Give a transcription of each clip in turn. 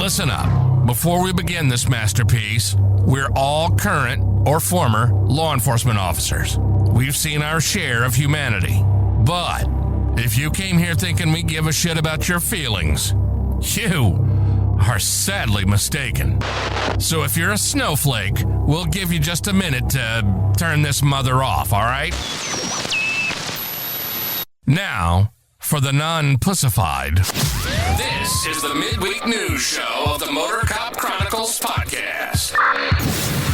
Listen up. Before we begin this masterpiece, we're all current or former law enforcement officers. We've seen our share of humanity. But if you came here thinking we give a shit about your feelings, you are sadly mistaken. So if you're a snowflake, we'll give you just a minute to turn this mother off, all right? Now, for the non-pussified. This is the midweek news show of the Motor Cop Chronicles podcast.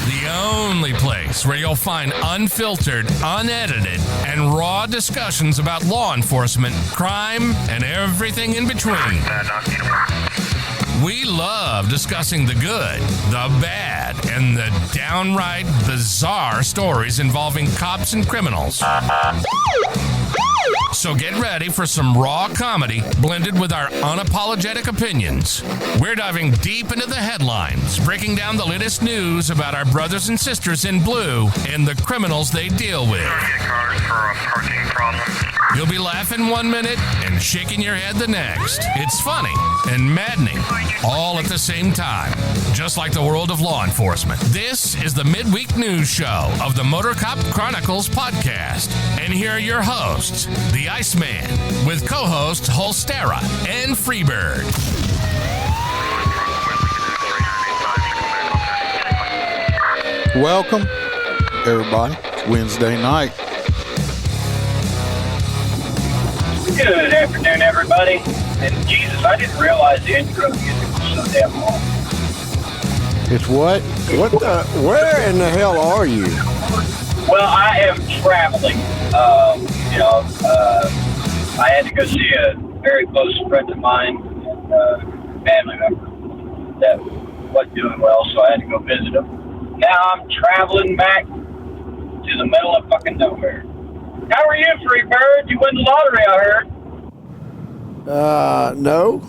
The only place where you'll find unfiltered, unedited, and raw discussions about law enforcement, crime, and everything in between. We love discussing the good, the bad, and the downright bizarre stories involving cops and criminals. So get ready for some raw comedy blended with our unapologetic opinions. We're diving deep into the headlines, breaking down the latest news about our brothers and sisters in blue and the criminals they deal with. You'll be laughing 1 minute and shaking your head the next. It's funny and maddening, all at the same time, just like the world of law enforcement. This is the midweek news show of the Motor Cop Chronicles podcast. And here are your hosts, the Iceman, with co-hosts Holstera and Freebird. Welcome, everybody. Wednesday night. Good afternoon, everybody. And Jesus, I didn't realize the intro music was so damn long. It's what? Where in the hell are you? Well, I am traveling. I had to go see a very close friend of mine, family member that wasn't doing well, so I had to go visit him. Now I'm traveling back to the middle of fucking nowhere. How are you, Freebird? You won the lottery, I heard. No,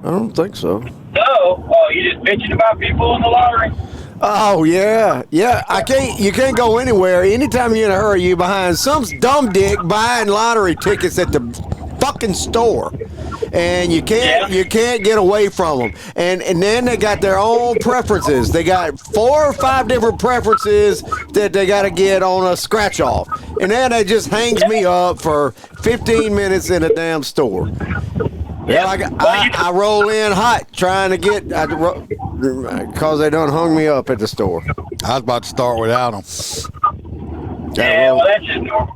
I don't think so. No? Oh, you just bitching about people in the lottery? Oh yeah. You can't go anywhere. Anytime you're in a hurry, you're behind some dumb dick buying lottery tickets at the fucking store, and you can't get away from them. And then they got their own preferences. They got 4 or 5 different preferences that they got to get on a scratch off, and then it just hangs me up for 15 minutes in a damn store. Yeah, I roll in hot trying to get because they done hung me up at the store. I was about to start without them. Yeah, well, that's just normal.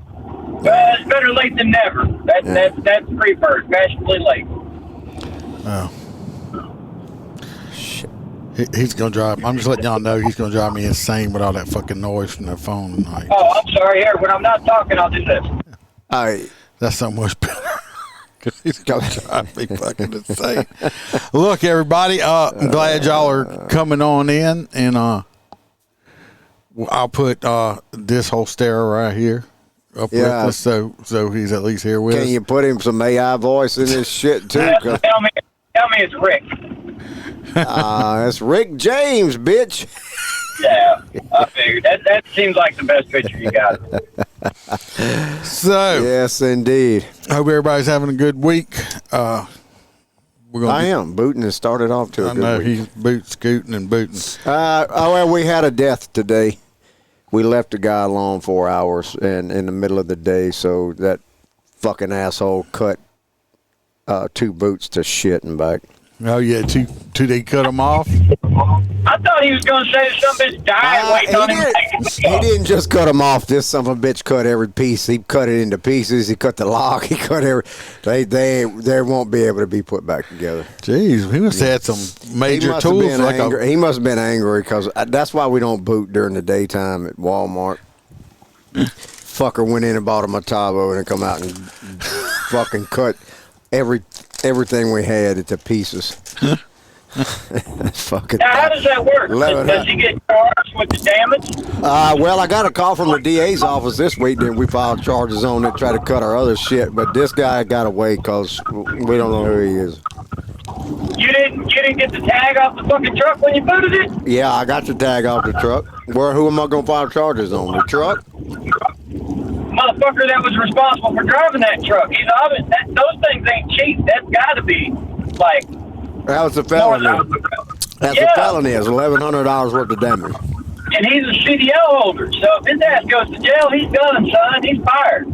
Well, it's better late than never. That's Freebird, fashionably late. Oh. Shit. He's going to drive. I'm just letting y'all know he's going to drive me insane with all that fucking noise from their phone tonight. Oh, I'm sorry. Here, when I'm not talking, I'll do this. All right. That's so much better. Because he's going to drive me fucking insane. Look, everybody, I'm glad y'all are coming on in. And I'll put this whole stare right here up with us, so he's at least here with us. Can you put him some AI voice in this shit, too? Tell me it's Rick. It's Rick James, bitch. Yeah, I figured. That seems like the best picture you got. So, yes, indeed. I hope everybody's having a good week. I am. Booting has started off to a good week. He's scooting and booting. Well, we had a death today. We left a guy alone 4 hours in the middle of the day, so that fucking asshole cut 2 boots to shit and back. Oh, yeah, two they cut him off? I thought he was going to say some bitch died waiting on him. He didn't just cut him off. This son of a bitch cut every piece. He cut it into pieces. He cut the lock. He cut every... They won't be able to be put back together. Jeez, he must have had some major tools. He must have been angry because that's why we don't boot during the daytime at Walmart. Fucker went in and bought a Matavo and come out and fucking cut everything we had into pieces. Fucking. Now, how does that work? Does he get charged with the damage? Well, I got a call from the DA's office this week that we filed charges on that try to cut our other shit, but this guy got away because we don't know who he is. You didn't get the tag off the fucking truck when you booted it? Yeah, I got the tag off the truck. Who am I going to file charges on? The truck? Motherfucker that was responsible for driving that truck. Those things ain't cheap. That's got to be, like... That was a felony. That's a felony. It's $1,100 worth of damage. And he's a CDL holder. So if his ass goes to jail, he's done, son. He's fired.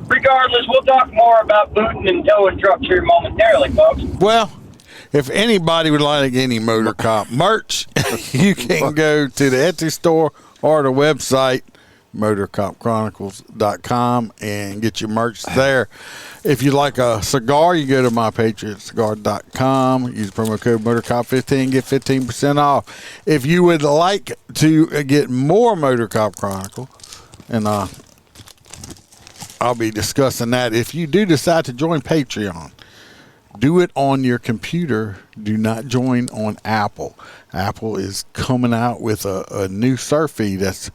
Regardless, we'll talk more about booting and towing trucks here momentarily, folks. Well, if anybody would like any Motor Cop merch, you can go to the Etsy store or the website, motorcopchronicles.com, and get your merch there. If you like a cigar, you go to mypatriotcigar.com. Use promo code MotorCop15, get 15% off. If you would like to get more Motor Cop Chronicles, and I'll be discussing that. If you do decide to join Patreon, do it on your computer. Do not join on Apple. Apple is coming out with a new surf fee that's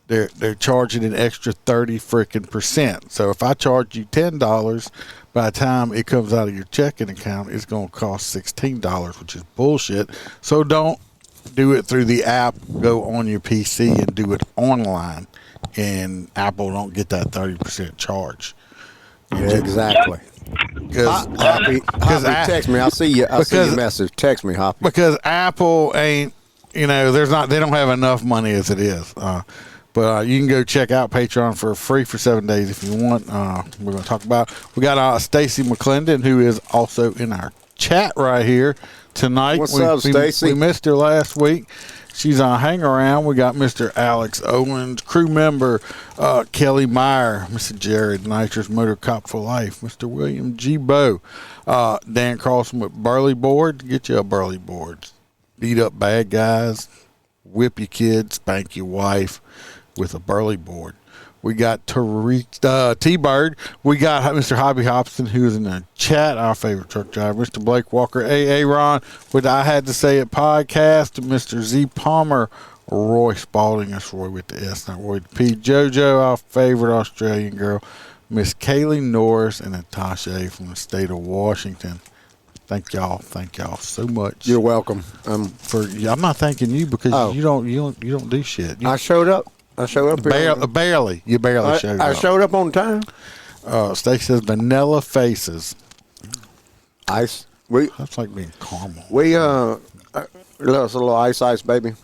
they're charging an extra 30%. So if I charge you $10, by the time it comes out of your checking account, it's going to cost $16, which is bullshit. So don't do it through the app. Go on your PC and do it online, and Apple don't get that 30% charge. Yeah, exactly. Hoppy, text me. I'll see you. I'll see your message. Text me, Hoppy. Because Apple ain't, they don't have enough money as it is. But you can go check out Patreon for free for 7 days if you want. We're going to talk about. We got Stacy McClendon, who is also in our chat right here tonight. What's up, Stacy? We missed her last week. She's on hang around. We got Mr. Alex Owens, crew member Kelly Meyer, Mr. Jared Nitrous, Motor Cop for Life, Mr. William G. Bow, Dan Carlson with Burley Board. Get you a Burley Board. Beat up bad guys, whip your kids, spank your wife with a Burley Board. We got T-Bird. We got Mr. Hobby Hobson, who is in the chat, our favorite truck driver. Mr. Blake Walker, A.A. Ron, with I Had to Say It podcast. Mr. Z. Palmer, Roy Spalding. That's Roy with the S, not Roy with the P. JoJo, our favorite Australian girl. Miss Kaylee Norris and Natasha A. from the state of Washington. Thank y'all so much. You're welcome. I'm not thanking you because you don't do shit. I showed up. Barely. You barely showed up. I showed up on time. Stacey says vanilla faces. Ice. That's like being caramel. That's a little ice, baby.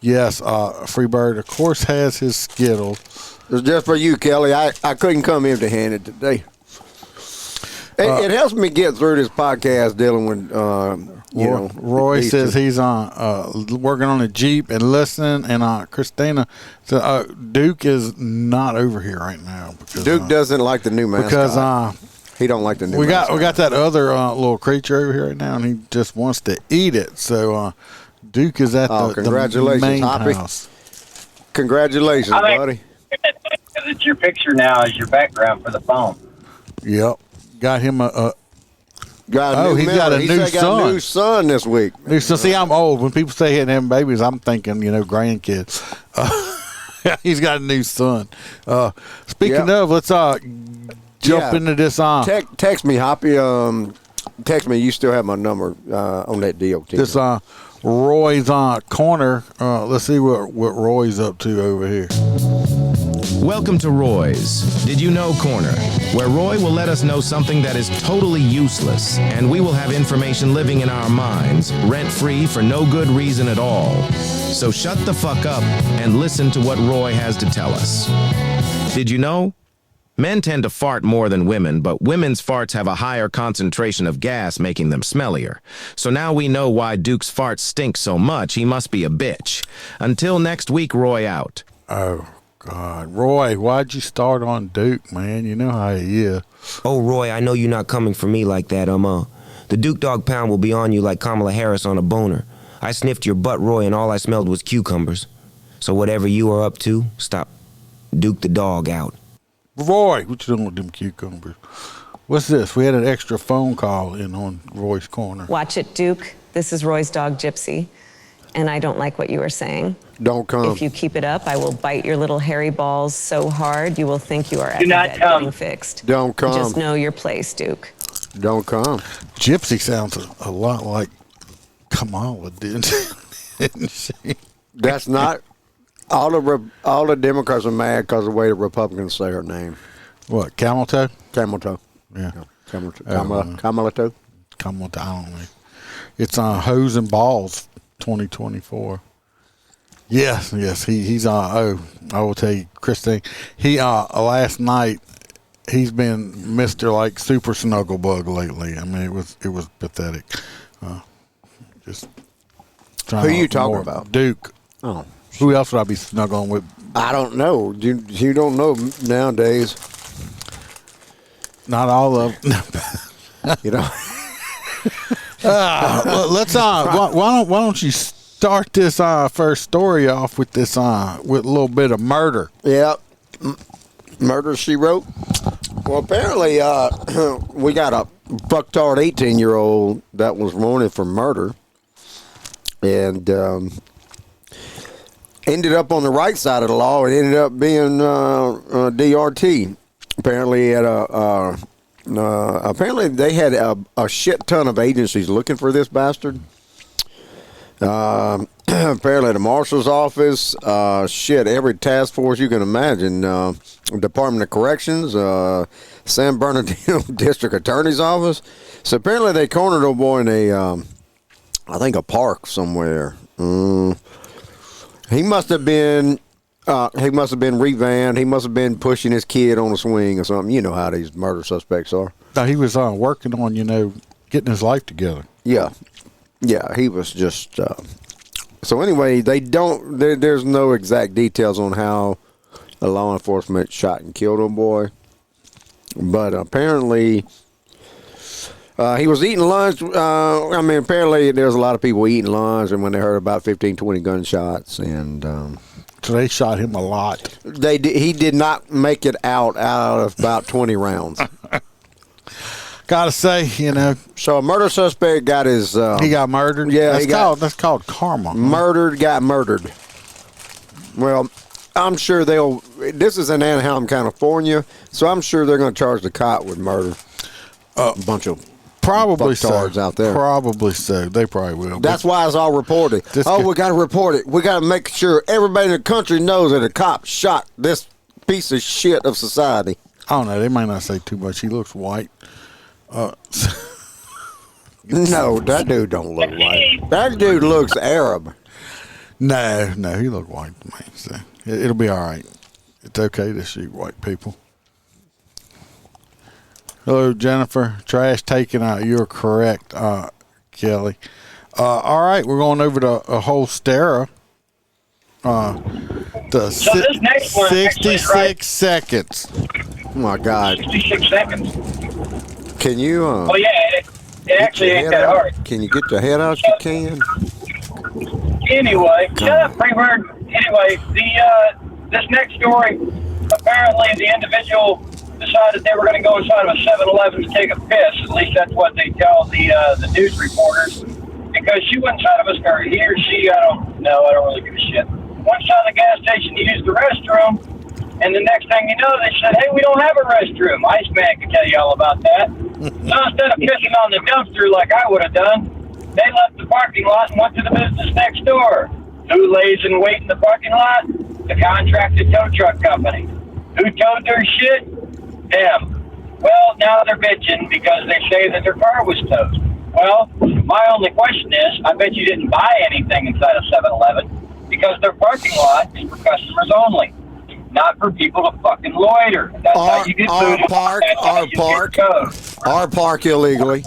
Yes. Freebird, of course, has his Skittles. It's just for you, Kelly. I couldn't come empty-handed today. It helps me get through this podcast dealing with, Roy says he's on working on a Jeep and listening, and Christina says Duke is not over here right now. Because, Duke doesn't like the new mascot. Because he don't like the new mascot. We got that other little creature over here right now, and he just wants to eat it. So Duke is at the main house. Congratulations, buddy. It's your picture now as your background for the phone. Yep. Got him he's got a new son this week. See, I'm old. When people say he having babies, I'm thinking, grandkids. He's got a new son. Speaking of, let's jump into this. Text me, Hoppy. Text me. You still have my number on that deal. This Roy's corner. Let's see what Roy's up to over here. Welcome to Roy's Did You Know Corner, where Roy will let us know something that is totally useless, and we will have information living in our minds, rent-free for no good reason at all. So shut the fuck up and listen to what Roy has to tell us. Did you know? Men tend to fart more than women, but women's farts have a higher concentration of gas, making them smellier. So now we know why Duke's farts stink so much. He must be a bitch. Until next week, Roy out. Oh. God, Roy, why'd you start on Duke, man? You know how he is. Oh, Roy, I know you're not coming for me like that, The Duke Dog Pound will be on you like Kamala Harris on a boner. I sniffed your butt, Roy, and all I smelled was cucumbers. So whatever you are up to, stop. Duke the dog out. Roy, what you doing with them cucumbers? What's this? We had an extra phone call in on Roy's corner. Watch it, Duke. This is Roy's dog, Gypsy. And I don't like what you are saying. Don't come. If you keep it up, I will bite your little hairy balls so hard you will think you are at the bed getting fixed. Don't come. Just know your place, Duke. Don't come. Gypsy sounds a lot like Kamala, didn't she? That's not. All the Democrats are mad because of the way the Republicans say her name. What, Camel Toe? Camel Toe. Yeah. Kamala Toe. Kamala Toe, I don't know. It's on Hose and Balls 2024. Yes, he's on. I will tell you, Christine. He last night he's been Mr. like Super Snugglebug lately. I mean, it was pathetic. Just who are you talking about? Duke. Oh, who else would I be snuggling with? I don't know. You don't know nowadays. Not all of them. You know. Let's why don't you start this first story off with this with a little bit of murder? Yeah, murder she wrote. Well, apparently we got a fucktard 18-year-old that was wanted for murder, and ended up on the right side of the law. It ended up being DRT. Apparently apparently they had a shit ton of agencies looking for this bastard. Apparently the marshal's office, every task force you can imagine, Department of Corrections, San Bernardino District Attorney's office. So apparently they cornered old boy in I think a park somewhere. He must have been revamped. He must have been pushing his kid on a swing or something. You know how these murder suspects are. No, he was working on, getting his life together. Yeah, he was just. So anyway, there's no exact details on how the law enforcement shot and killed him boy, but apparently he was eating lunch. Apparently there's a lot of people eating lunch, and when they heard about 15, 20 gunshots, and so they shot him a lot. He did not make it out of about 20 rounds. Gotta say, So a murder suspect got his. He got murdered. Yeah, that's called karma. Got murdered. Well, I'm sure this is in Anaheim, California, so I'm sure they're going to charge the cop with murder. A bunch of probably fucktards out there. Probably so. They probably will. That's why it's all reported. We got to report it. We got to make sure everybody in the country knows that a cop shot this piece of shit of society. I don't know. They might not say too much. He looks white. No, that dude don't look white. That dude looks Arab. No, he looked white to me. So it'll be all right. It's okay to shoot white people. Hello, Jennifer. Trash taken out. You're correct, Kelly. All right, we're going over to a whole Stera. This next one 66 seconds. Oh my God. 66 seconds. Can you? Oh yeah, it actually ain't that hard. Can you get your head out? You can. Anyway, shut up, Freebird. Anyway, this next story, apparently the individual decided they were going to go inside of a 7-Eleven to take a piss. At least that's what they tell the news reporters. Because she went inside of a car. He or she, I don't know. I don't really give a shit. Went inside the gas station to use the restroom. And the next thing you know, they said, hey, we don't have a restroom. Iceman can tell you all about that. So instead of pissing on the dumpster like I would have done, they left the parking lot and went to the business next door. Who lays in wait in the parking lot? The contracted tow truck company. Who towed their shit? Them. Well, now they're bitching because they say that their car was towed. Well, my only question is, I bet you didn't buy anything inside of 7-Eleven because their parking lot is for customers only. Not for people to fucking loiter. That's how you get food. Our park illegally.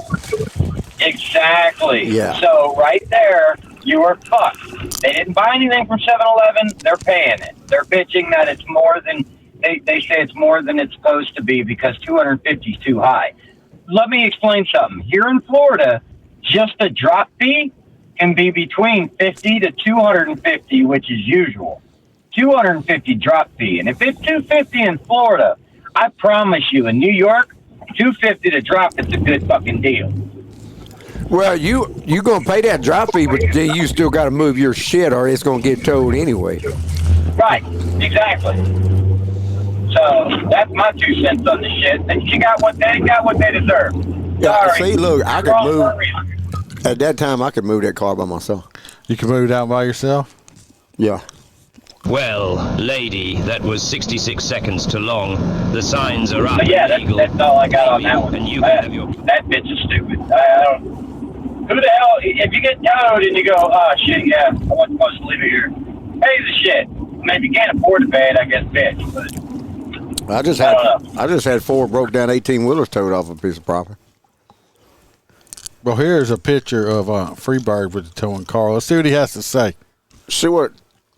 Exactly. Yeah. So right there, you are fucked. They didn't buy anything from 7-Eleven. They're paying it. They're bitching that it's more than they say it's more than it's supposed to be because 250 is too high. Let me explain something. Here in Florida, just a drop fee can be between 50 to 250, which is usual. 250 drop fee. And if it's 250 in Florida, I promise you in New York, 250 to drop, it's a good fucking deal. Well, you gonna pay that drop fee, but then you still got to move your shit, or it's gonna get towed anyway. Right, exactly. So that's my 2 cents on the shit. And they got what they deserve. Yeah, Sorry. see, look, I could move. At that time, I could move that car by myself. You can move it out by yourself? Yeah. Well, lady, that was 66 seconds too long. The signs are up. But yeah, that's all I got on that one. And you can have your... That bitch is stupid. I don't. Who the hell, if you get towed and you go, oh, shit, yeah, I wasn't supposed to leave it here. Pay the shit. I mean, if you can't afford to pay it, I guess, bitch. But I just had 4 broke down 18-wheelers towed off a piece of property. Well, here's a picture of Freebird with the towing car. Let's see what he has to say. See what?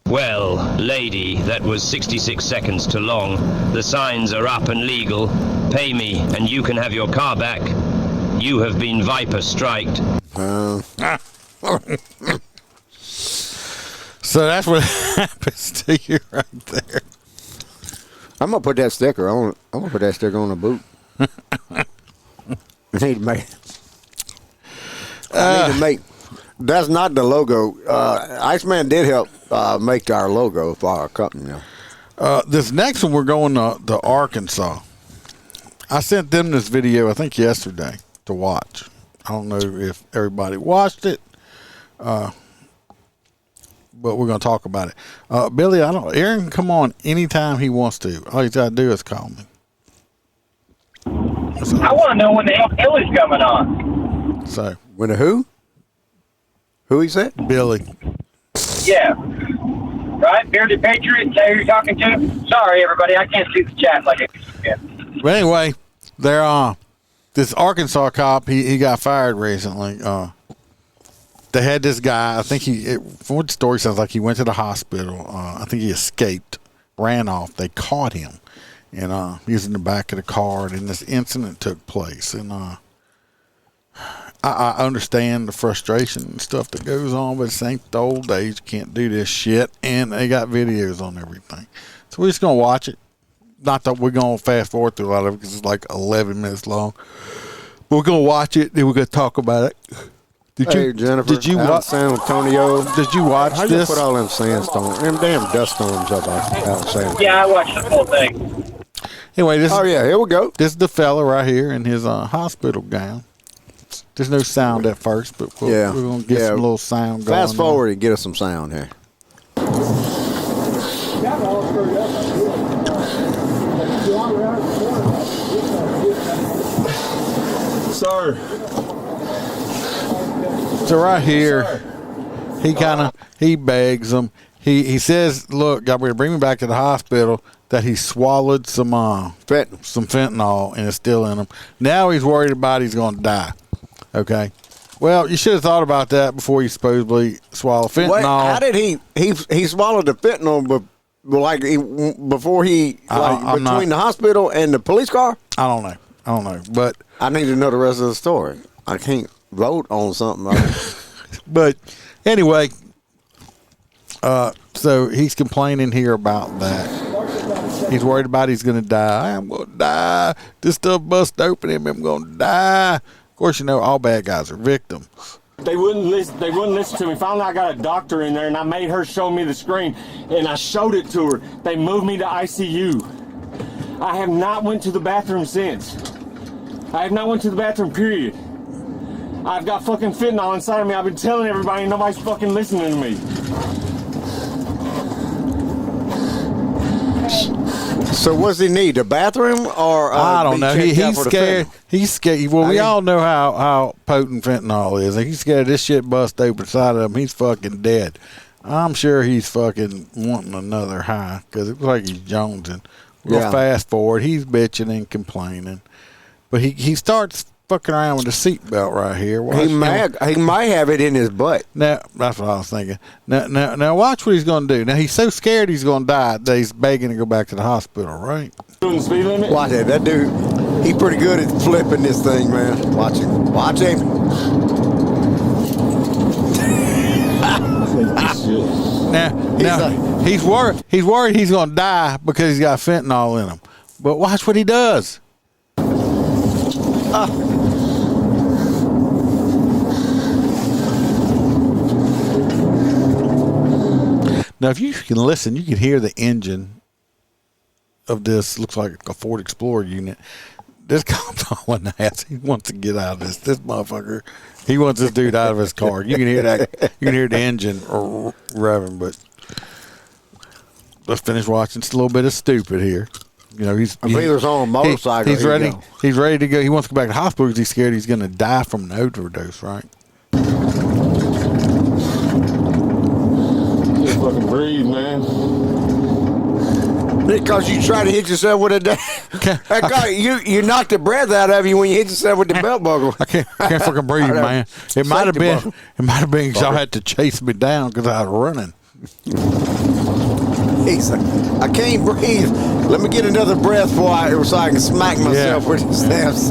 Well, lady, that was 66 seconds too long. The signs are up and legal. Pay me, and you can have your car back. You have been Viper striked. So that's what happens to you right there. I'm gonna put that sticker on. I'm gonna put that sticker on the boot. I need to make. That's not the logo. Iceman did help make our logo for our company. This next one, we're going to Arkansas. I sent them this video, I think yesterday, to watch. I don't know if everybody watched it, but we're going to talk about it. Billy, Aaron can come on anytime he wants to. All he's got to do is call me. So, I want to know when the hell Billy's coming on. So when the who? Who he said? Billy. Yeah. Right? Bearded Patriot, is that who you're talking to? Sorry, everybody, I can't see the chat like I can. But anyway, this Arkansas cop, he got fired recently. They had this guy, I think from what the story sounds like, he went to the hospital. I think he escaped, ran off. They caught him, and he was in the back of the car, and this incident took place. And I understand the frustration and stuff that goes on, but it's ain't the old days. You can't do this shit, and they got videos on everything. So we're just going to watch it. Not that we're going to fast forward through a lot of it because it's like 11 minutes long. But we're going to watch it, then we're going to talk about it. Jennifer, did you watch San Antonio? Did you watch How this? You put all them sandstorms, them damn dust storms up out San Antonio? Yeah, I watched the whole thing. Anyway, here we go. This is the fella right here in his hospital gown. There's no sound at first, but we're going to get some little sound going. Fast forward and get us some sound here. Sir. So right here, he begs them. He says, look, y'all better bring me back to the hospital, that he swallowed some fentanyl and it's still in him. Now he's worried about he's going to die. Okay. Well, you should have thought about that before you supposedly swallow fentanyl. Wait, how did he swallowed the fentanyl before between the hospital and the police car? I don't know. But I need to know the rest of the story. I can't vote on something. But anyway, so he's complaining here about that. He's worried about he's going to die. I'm going to die. This stuff bust open him. I'm going to die. Of course, you know, all bad guys are victims. They wouldn't listen. They wouldn't listen to me. Finally, I got a doctor in there, and I made her show me the screen, and I showed it to her. They moved me to ICU. I have not went to the bathroom since. I have not went to the bathroom, period. I've got fucking fentanyl inside of me. I've been telling everybody, and nobody's fucking listening to me. So what's he need? A bathroom or I don't know. He's scared. He's scared. Well, we all know how potent fentanyl is. He's scared this shit bust open inside of him. He's fucking dead. I'm sure he's fucking wanting another high because it looks like he's jonesing. We'll fast forward. He's bitching and complaining, but he starts fucking around with the seatbelt right here. He might have it in his butt. Now that's what I was thinking. Now watch what he's going to do. Now he's so scared he's going to die that he's begging to go back to the hospital. Right? Doing the speed limit. Watch it. That dude. He's pretty good at flipping this thing, man. Watch him. Watch him. Now he's worried. He's worried he's going to die because he's got fentanyl in him. But watch what he does. Now, if you can listen, you can hear the engine of this. Looks like a Ford Explorer unit. This cop's hauling ass. He wants to get out of this. This motherfucker, he wants this dude out of his car. You can hear that. You can hear the engine revving. But let's finish watching. It's a little bit of stupid here. You know, I believe there's on a motorcycle. He's ready. He's ready to go. He wants to go back to the hospital because he's scared he's going to die from an overdose. Right? fucking breathe, man. Because you try to hit yourself with a that guy, you knocked the breath out of you when you hit yourself with the belt buckle. I can't fucking breathe, man. It might have been because y'all had to chase me down because I was running. He's like, I can't breathe. Let me get another breath so I can smack myself with the steps.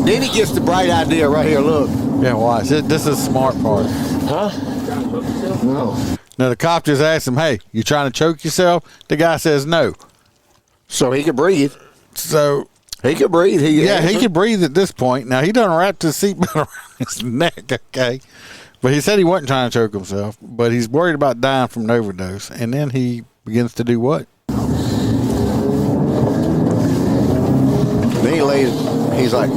Then he gets the bright idea right here. Look. Yeah, watch. This is the smart part. Huh? No. Now the cop just asked him, "Hey, you trying to choke yourself?" The guy says no. So he could breathe. So he could breathe. He could breathe at this point. Now he done wrapped his seatbelt around his neck. Okay, but he said he wasn't trying to choke himself, but he's worried about dying from an overdose. And then he begins to do what? Then he lays. He's like.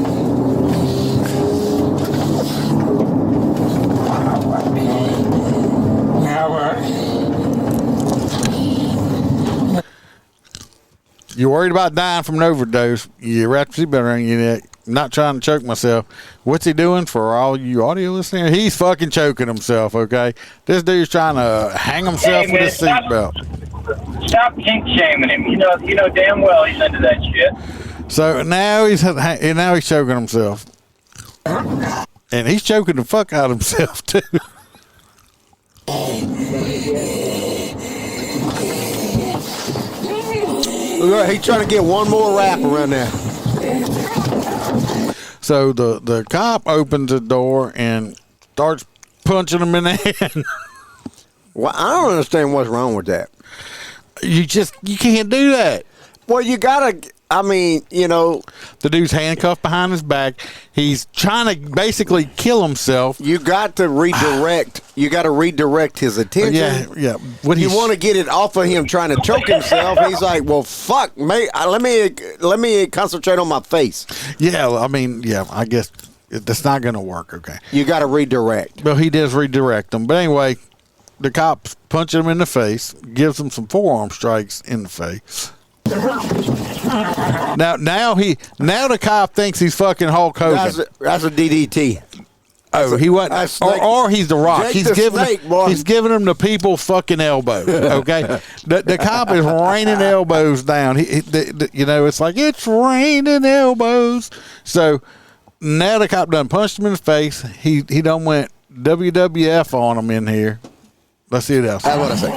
You're worried about dying from an overdose. You wrap your seatbelt around your neck. I'm not trying to choke myself. What's he doing for all you audio listeners? He's fucking choking himself, okay? This dude's trying to hang himself with his seatbelt. Stop kink shaming him. You know damn well he's into that shit. So now he's choking himself. And he's choking the fuck out of himself, too. Look, he's trying to get one more wrap around there. So the cop opens the door and starts punching him in the hand. Well, I don't understand what's wrong with that. You can't do that. Well, you gotta. I mean, the dude's handcuffed behind his back. He's trying to basically kill himself. You got to redirect. You got to redirect his attention. Yeah. You want to get it off of him trying to choke himself. He's like, well, fuck, mate. Let me concentrate on my face. Yeah, I guess that's not going to work. Okay. You got to redirect. Well, he does redirect him, but anyway, the cops punch him in the face, gives him some forearm strikes in the face. Now the cop thinks he's fucking Hulk Hogan. That's a DDT. He wasn't, or he's the Rock. He's giving him the people's fucking elbow. Okay, the cop is raining elbows down. It's like it's raining elbows. So now the cop done punched him in the face. He done went WWF on him in here. Let's see what else. That's what I say.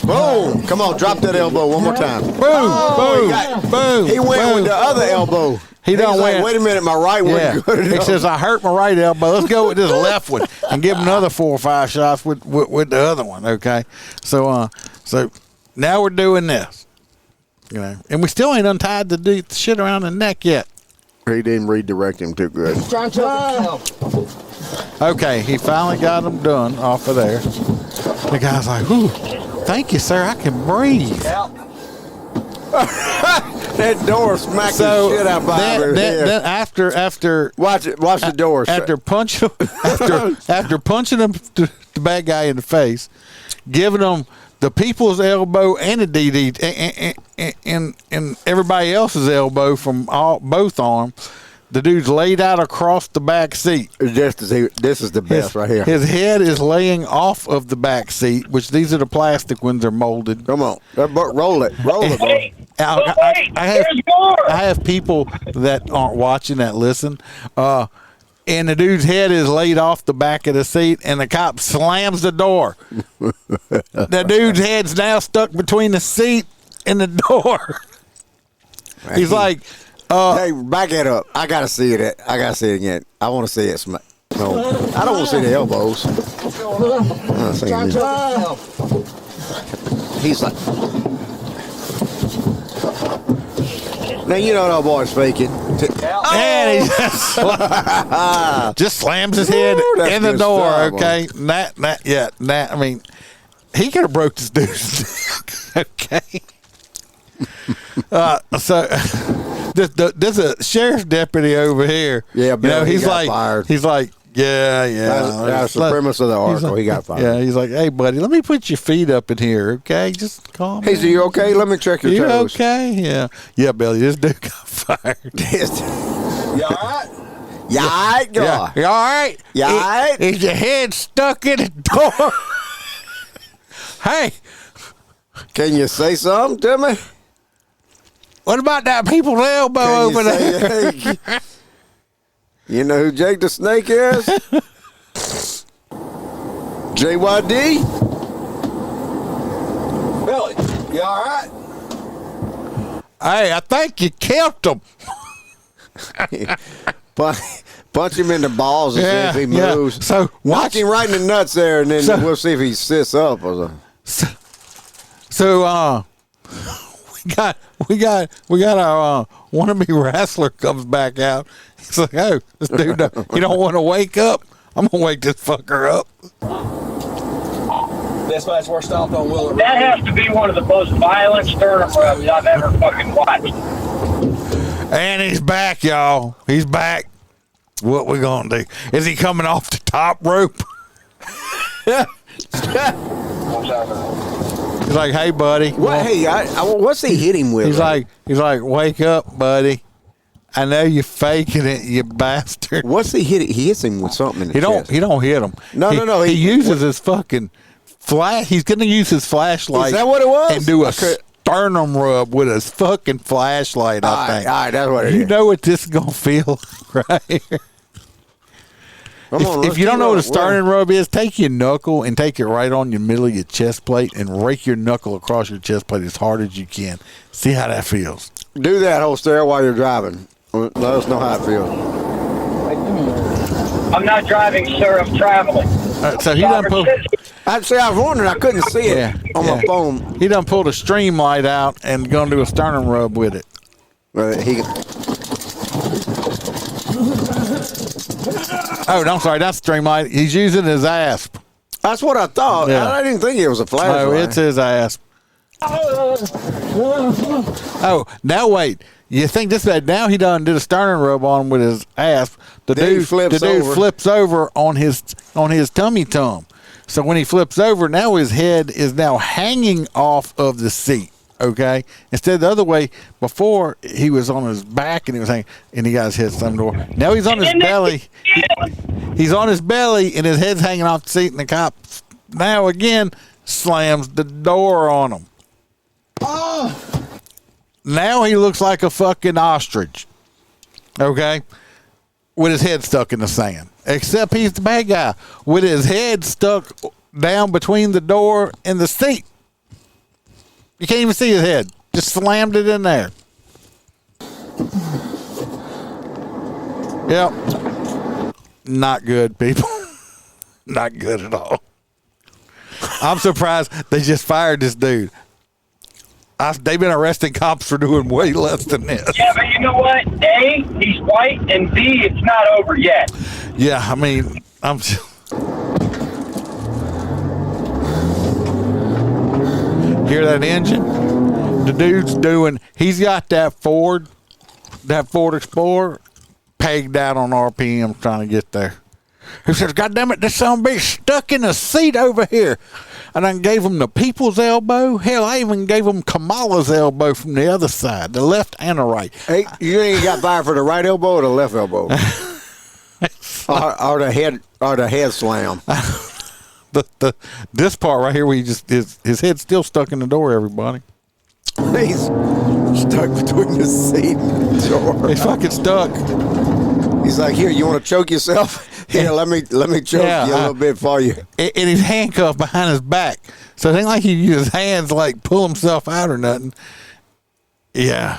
Boom! Come on, drop that elbow one more time. Boom! Boom! He went with the other elbow. He done went. Wait a minute, my right one. He says, "I hurt my right elbow. Let's go with this left one and give him another 4 or 5 shots with the other one." Okay, so now we're doing this, and we still ain't untied the shit around the neck yet. He didn't redirect him too good. Okay, he finally got him done off of there. The guy's like, "Whew, thank you, sir. I can breathe." That door smacked the shit out by her. Then after watch the door. After punching him, the bad guy in the face, giving him the people's elbow and the DD and everybody else's elbow from both arms. The dude's laid out across the back seat. This is the best right here. His head is laying off of the back seat, which these are the plastic ones. They're molded. Come on, roll it, bro. I have people that aren't watching that listen, and the dude's head is laid off the back of the seat, and the cop slams the door. The dude's head's now stuck between the seat and the door. He's like. Hey, back it up. I gotta see it. I gotta see it again. I want to see it. No, I don't want to see the elbows. He's like, now you know that boy's faking. And he just slams his head in the door. Okay, I mean, he could have broke this dude's neck. Okay. So there's a sheriff's deputy over here. Yeah, Bill, he got fired. He's like, yeah. That's the premise of the article. He got fired. Yeah, he's like, hey, buddy, let me put your feet up in here, okay? Just calm down. Hey, so you okay? Let me check your toes. You okay? Yeah, Billy, this dude got fired. You all right? You all right, girl? Yeah. You all right? You all right? Is your head stuck in the door? Hey. Can you say something to me? What about that people's elbow over there? Hey, you know who Jake the Snake is? JYD? Billy, you all right? Hey, I think you killed him. Punch him in the balls and see if he moves. So knock him right in the nuts there, and then we'll see if he sits up or something. So we got our wannabe wrestler comes back out. He's like, oh, this dude, you don't want to wake up? I'm gonna wake this fucker up. Dispatch, we're stopped on Willard Road. That has to be one of the most violent sternum rubs I've ever fucking watched. And he's back, y'all. He's back. What we gonna do? Is he coming off the top rope? He's like, hey, buddy. What? Hey, what's he hit him with? He's like, wake up, buddy. I know you're faking it, you bastard. Sternum he hit? He hits him with something in the chest. He don't hit him. No. He uses his fucking flash. He's gonna use his flashlight. Is that what it was? And do a sternum rub with his fucking flashlight. I think. All right, that's what it is. You know what this is gonna feel right here. If you don't know what a sternum rub is, take your knuckle and take it right on your middle of your chest plate and rake your knuckle across your chest plate as hard as you can. See how that feels. Do that, Hostess, while you're driving. Let us know how it feels. I'm not driving, sir. I'm traveling. So he done pulled. I was wondering. I couldn't see it on my phone. He done pulled a stream light out and gonna do a sternum rub with it. Oh, I'm sorry. That's stream light. He's using his asp. That's what I thought. Yeah. I didn't think it was a flashlight. No, it's his asp. Oh, now wait. You think this bad? Now he done did a sternum rub on him with his asp. The dude flips over on his tummy tum. So when he flips over, now his head is now hanging off of the seat. Okay, instead of the other way. Before he was on his back and he was hanging, and he got his head slammed door. Now he's on his belly. He's on his belly and his head's hanging off the seat, and the cop now again slams the door on him. Oh. Now he looks like a fucking ostrich. Okay, with his head stuck in the sand. Except he's the bad guy with his head stuck down between the door and the seat. You can't even see his head. Just slammed it in there. Yep. Not good, people. Not good at all. I'm surprised they just fired this dude. They've been arresting cops for doing way less than this. Yeah, but you know what? A, he's white, and B, it's not over yet. Yeah, I mean, hear that engine? The dude's he's got that Ford Explorer pegged out on RPM trying to get there. He says, God damn it, this son of a bitch stuck in a seat over here. And I gave him the people's elbow. Hell, I even gave him Kamala's elbow from the other side, the left and the right. Hey, you ain't got fired for the right elbow or the left elbow? or the head slam. This part right here where his head's still stuck in the door, everybody. He's stuck between the seat and the door. He's fucking stuck. He's like, here, you want to choke yourself? Here, let me choke you a little bit for you. And he's handcuffed behind his back. So it ain't like he used his hands to like pull himself out or nothing. Yeah.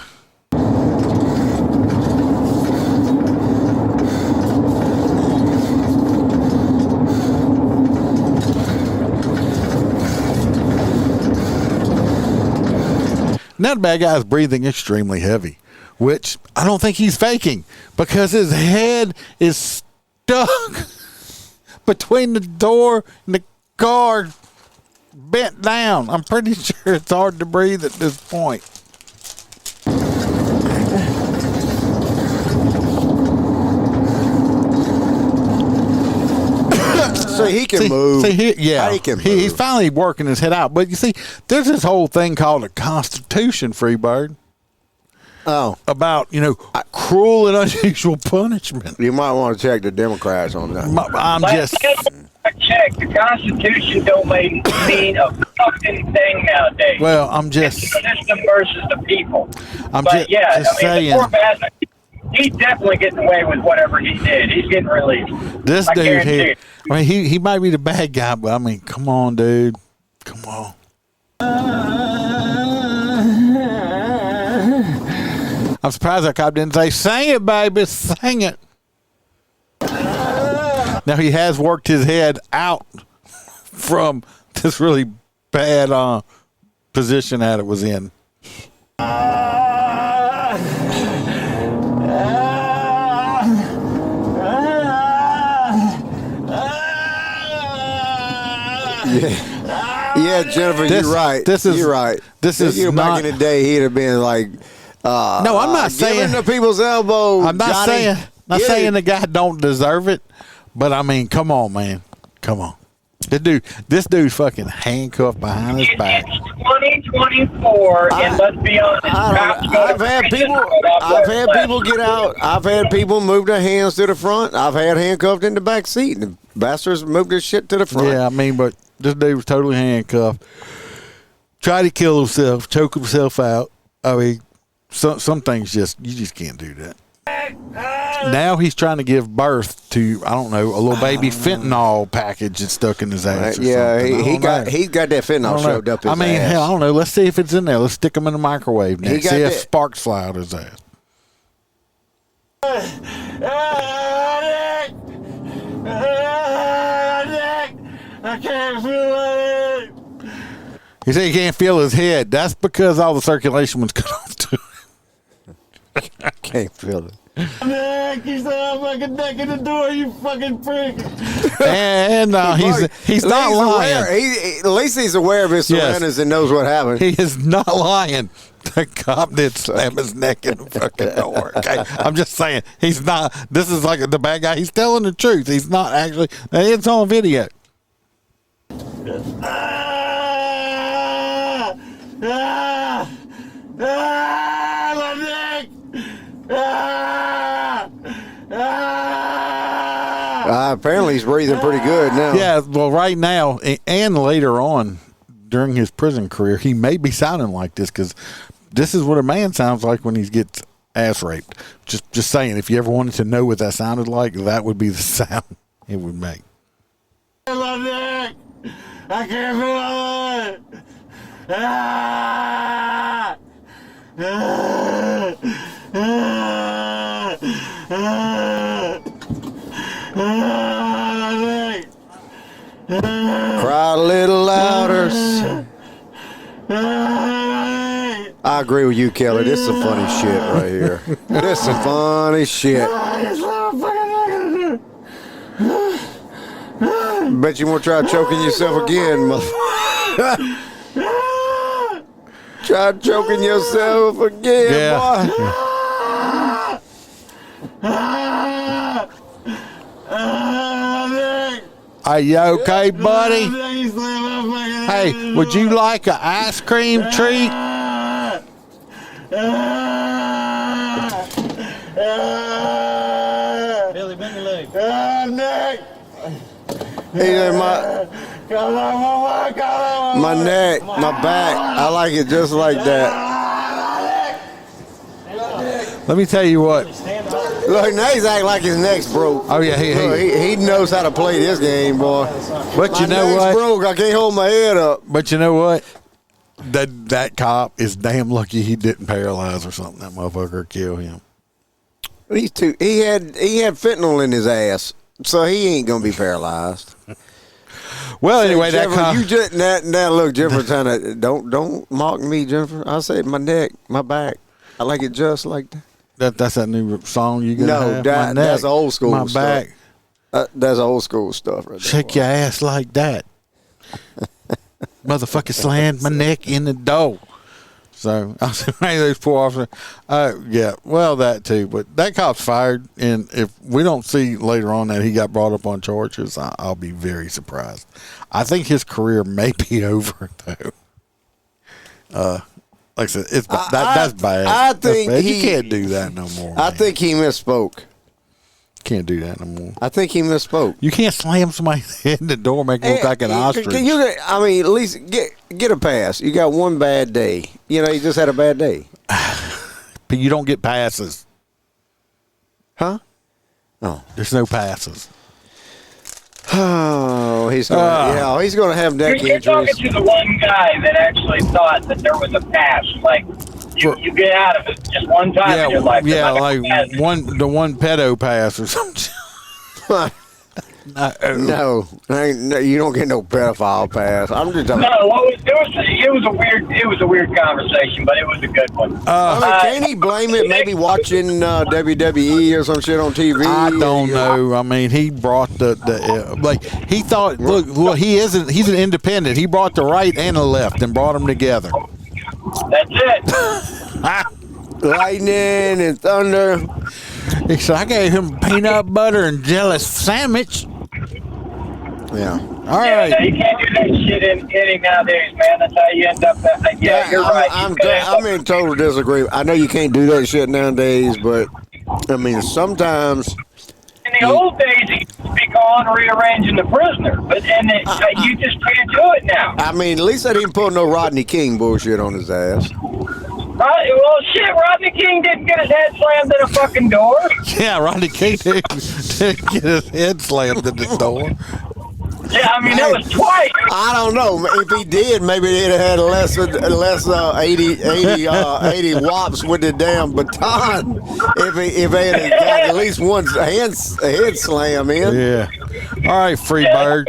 Now the bad guy is breathing extremely heavy, which I don't think he's faking because his head is stuck between the door and the car, bent down. I'm pretty sure it's hard to breathe at this point. So he can move. He's finally working his head out. But you see, there's this whole thing called a Constitution, Freebird. Oh. About, cruel and unusual punishment. You might want to check the Democrats on that. Check. The Constitution don't mean a fucking thing nowadays. Well, I'm just... It's the system versus the people. I'm but just saying. The poor bastard, he's definitely getting away with whatever he did. He's getting released. This dude here, I mean, he might be the bad guy, but I mean, come on, dude. Come on. I'm surprised that cop didn't say, "Sing it, baby, sing it." Now, he has worked his head out from this really bad position that it was in. Yeah, Jennifer, you're right. You're right. This is not, back in the day, he'd have been like, no, I'm not saying the people's elbow. I'm not saying the guy don't deserve it, but I mean, come on, man, come on. This dude's fucking handcuffed behind his back. It's 2024, and let's be honest. I've had people get out. I've had people move their hands to the front. I've had handcuffed in the back seat, and the bastards moved their shit to the front. Yeah, I mean, but this dude was totally handcuffed. Tried to kill himself, choke himself out. I mean, some things you just can't do that. Now he's trying to give birth to, I don't know, a little baby fentanyl package that's stuck in his ass. Yeah, he's got that fentanyl shoved up his ass. I mean, hell, I don't know. Let's see if it's in there. Let's stick him in the microwave now. See if sparks fly out his ass. I can't feel it. He said he can't feel his head. That's because all the circulation was cut off too. I can't feel it. Nick, you said I'm fucking neck in the door, you fucking prick. And he's not lying. At least he's aware of his surroundings and knows what happened. He is not lying. The cop did slam his neck in the fucking door. Okay, I'm just saying he's not. This is like the bad guy. He's telling the truth. He's not actually. It's on video. My neck. Apparently he's breathing pretty good now. Yeah, well, right now and later on during his prison career, he may be sounding like this because this is what a man sounds like when he gets ass raped. Just saying, if you ever wanted to know what that sounded like, that would be the sound it would make. My neck. I can't feel it. Cry a little louder. I agree with you, Kelly. This is some funny shit right here. This is some funny shit. Bet you won't try choking yourself again, motherfucker. Try choking yourself again, boy. Are you okay, buddy? Hey, would you like an ice cream treat? Billy, bend your leg. Nick. My neck, my back. I like it just like that. Let me tell you what. Look, now he's acting like his neck's broke. Oh yeah, he knows how to play this game, boy. But you know my neck's what? broke. I can't hold my head up. But you know what? That cop is damn lucky he didn't paralyze or something. That motherfucker killed him. He had fentanyl in his ass, so he ain't gonna be paralyzed. Well, anyway, Jennifer, that cop. you just now look, Jennifer, trying to don't mock me, Jennifer. I said my neck, my back. I like it just like that. That's that new song you got. No, that's old school my stuff. Back. That's old school stuff right there. Shake your ass like that. Motherfucker slammed my neck in the door. So I said, hey, those poor officers. Yeah, well, that too. But that cop's fired, and if we don't see later on that he got brought up on charges, I'll be very surprised. I think his career may be over though. like I said, it's that's bad. I think you can't do that no more. I think he misspoke. Can't do that no more. I think he misspoke. You can't slam somebody's head in the door, make it look like an ostrich. I mean, at least get a pass. You got one bad day. You know, you just had a bad day. But you don't get passes. Huh? Oh, there's no passes. Oh, he's gonna have neck You're injuries. talking to the one guy that actually thought that there was a pass. Like you get out of it just one time in your life. Yeah, like the one pedo pass or something. No, you don't get no pedophile pass. I'm just talking. No, it was a weird conversation, but it was a good one. Can he blame it? Maybe watching WWE or some shit on TV. I don't know. I mean, he brought the like he thought. Look, he's an independent. He brought the right and the left and brought them together. That's it. Lightning and thunder. He said, I gave him peanut butter and jelly sandwich. Yeah. All right. No, you can't do that shit in hitting nowadays, man. That's how you end up. You're right. I'm in total disagreement. I know you can't do that shit nowadays, but I mean, sometimes. In the old days, he used to be calling rearranging the prisoner, but you just can't do it now. I mean, at least I didn't put no Rodney King bullshit on his ass. Well, shit, Rodney King didn't get his head slammed in a fucking door. Yeah, Rodney King didn't get his head slammed in the door. Yeah, I mean, that was twice. I don't know. If he did, maybe they'd have had less 80 whops with the damn baton. If they had got at least one head slam in. Yeah. All right, Freebird.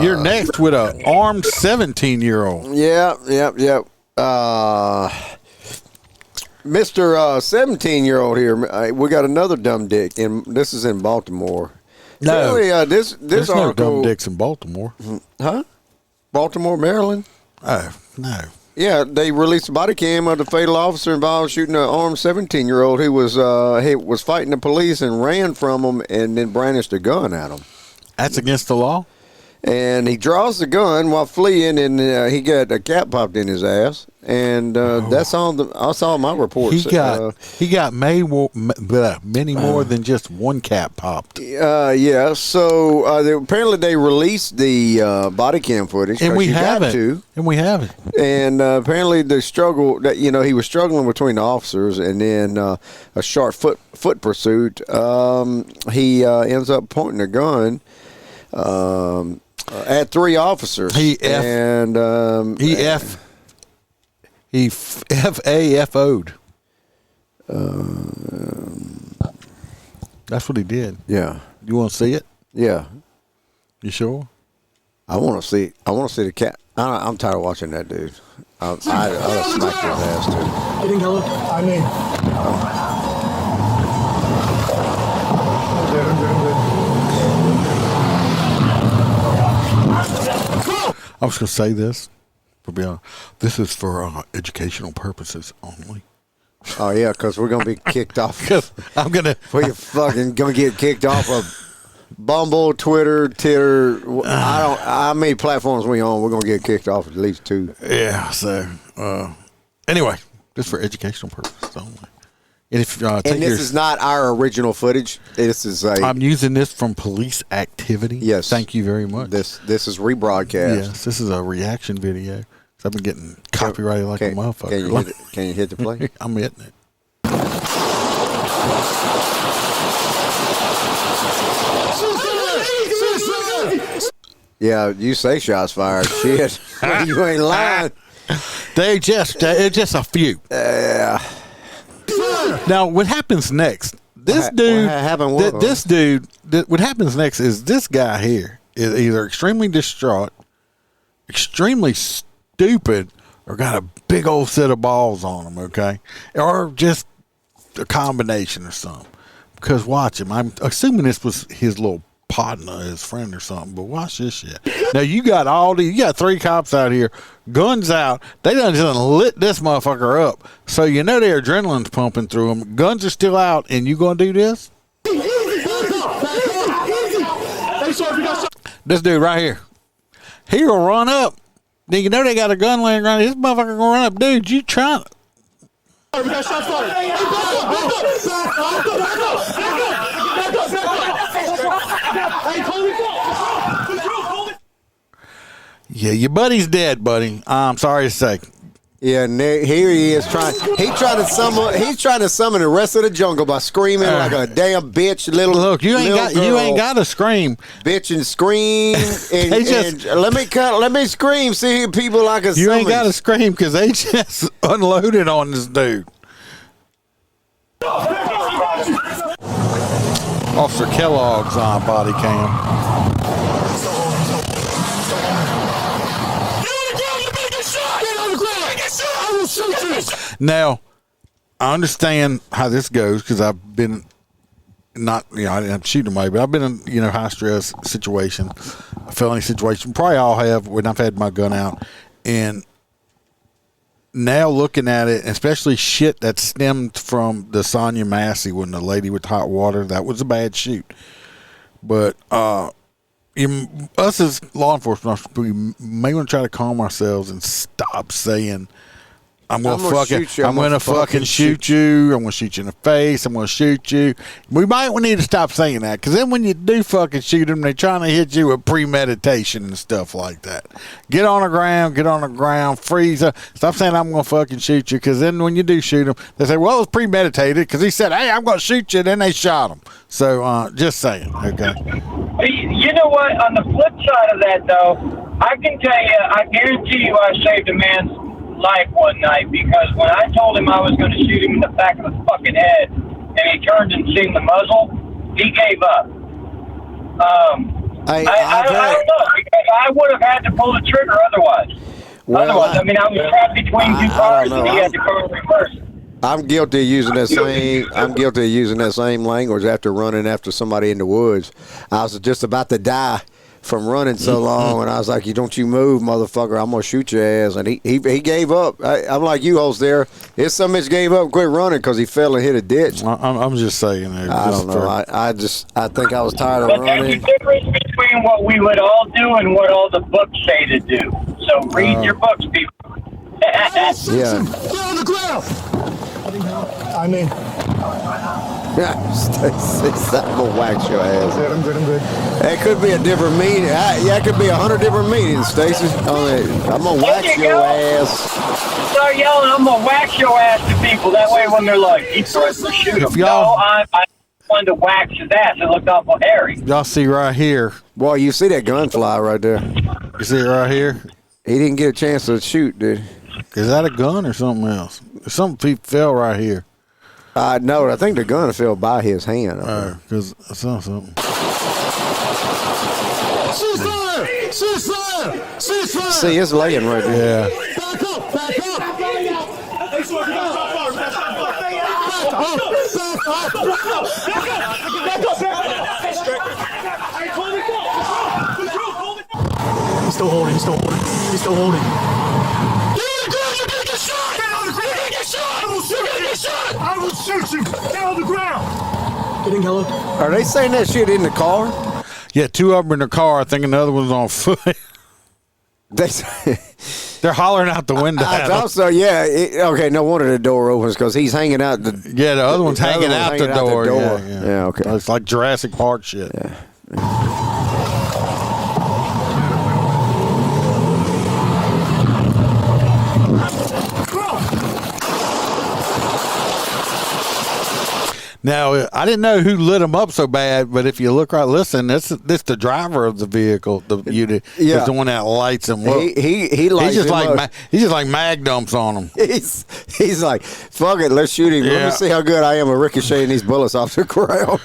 You're next with a armed 17-year-old. Yep. Mr. 17-year-old here. We got another dumb dick, and this is in Baltimore. No, this there's article, no dumb dicks in Baltimore. Huh? Baltimore, Maryland? Oh, no. Yeah, they released a body cam of the fatal officer involved shooting an armed 17-year-old who was fighting the police and ran from them and then brandished a gun at them. That's against the law? And he draws the gun while fleeing, and he got a cap popped in his ass. And that's all. I saw my reports. He got many more than just one cap popped. Yeah. So apparently they released the body cam footage, and we have it. And apparently the struggle that he was struggling between the officers, and then a sharp foot pursuit. He ends up pointing a gun. At three officers. He FAFO'd. That's what he did. Yeah. You want to see it? Yeah. You sure? I want to see the cat. I'm tired of watching that dude. I'll smack his ass too. Getting hello? I mean. I was going to say this. This is for educational purposes only. Oh yeah, because we're going to be kicked off. I'm going to. We're fucking going to get kicked off of Bumble, Twitter, Titter. How many platforms we on? We're going to get kicked off at least 2. Yeah. So anyway, just for educational purposes only. And if this is not our original footage. This is I'm using this from police activity. Yes. Thank you very much. This is rebroadcast. Yes. This is a reaction video. I've been getting copyrighted like a motherfucker. Can you hit the play? I'm hitting it. Yeah, you say shots fired. Shit, you ain't lying. It's just a few. Yeah. Now, what happens next? What happens next is this guy here is either extremely distraught, extremely stupid, or got a big old set of balls on him, okay? Or just a combination or something. Because watch him. I'm assuming this was his little partner, his friend or something, but watch this shit. Now, you got 3 cops out here, guns out. They done just lit this motherfucker up. So you know their adrenaline's pumping through them. Guns are still out, and you gonna do this? This dude right here. He'll run up Then you know they got a gun laying around. This motherfucker gonna run up, dude. You trying? We got shots fired. Yeah, your buddy's dead, buddy. I'm sorry to say. Yeah, here he is trying. He's trying to summon the rest of the jungle by screaming like a damn bitch. Look, you ain't got to scream, bitch, and scream. And let me scream. See people like a. You ain't got to scream because they just unloaded on this dude. Officer Kellogg's on body cam. Now, I understand how this goes because I've been I didn't have to shoot him away, but I've been in, high stress situation, a felony situation. Probably all have when I've had my gun out. And now looking at it, especially shit that stemmed from the Sonia Massey when the lady with hot water, that was a bad shoot. But us as law enforcement officers, we may want to try to calm ourselves and stop saying, I'm gonna fucking shoot you. I'm gonna shoot you. I'm gonna shoot you in the face. I'm gonna shoot you. We might need to stop saying that because then when you do fucking shoot them, they're trying to hit you with premeditation and stuff like that. Get on the ground, freeze. Stop saying I'm gonna fucking shoot you because then when you do shoot them, they say, well, it was premeditated because he said, hey, I'm gonna shoot you. Then they shot him. So just saying, okay. You know what? On the flip side of that, though, I can tell you, I guarantee you, I saved a man's life one night because when I told him I was going to shoot him in the back of the fucking head and he turned and seen the muzzle, he gave up. I don't know because I would have had to pull the trigger otherwise. I was trapped between two cars and he had to go in reverse. I'm guilty of using that same language after running after somebody in the woods. I was just about to die from running so long, and I was like, don't you move, motherfucker. I'm going to shoot your ass. And he gave up. I'm like you, host there. His son bitch gave up and quit running because he fell and hit a ditch. I'm just saying. I don't know. I think I was tired of running. There's a difference between what we would all do and what all the books say to do. So read your books, people. Yeah. Get on the ground. Stacy, I'm gonna wax your ass. I'm good. It could be a different meeting. It could be 100 different meetings, Stacy. I'm gonna wax your ass. Start yelling, I'm gonna wax your ass to people. That way, when they're like, he threatened to shoot him. No, I wanted to wax his ass. It looked awful hairy. Y'all see right here. Boy, you see that gun fly right there. You see it right here? He didn't get a chance to shoot, dude. Is that a gun or something else? Something fell right here. No, I think the gun fell by his hand. Because I saw something. Ceasefire! See, it's laying right there. Yeah. Back up! Back up! He's still holding. I will shoot you! Get on the ground! Getting hello? Are they saying that shit in the car? Yeah, two of them in the car. I think another one's on foot. They're hollering out the window. I thought so, yeah. Okay, no wonder the door opens because he's hanging out the... Yeah, the other one's hanging out the door. Yeah, okay. It's like Jurassic Park shit. Yeah. Now, I didn't know who lit them up so bad, but if you look right, listen, this the driver of the vehicle, the unit, is the one that lights them up. He lights he's just him like up. He's just like mag dumps on them. He's like, fuck it, let's shoot him. Yeah. Let me see how good I am at ricocheting these bullets off the ground.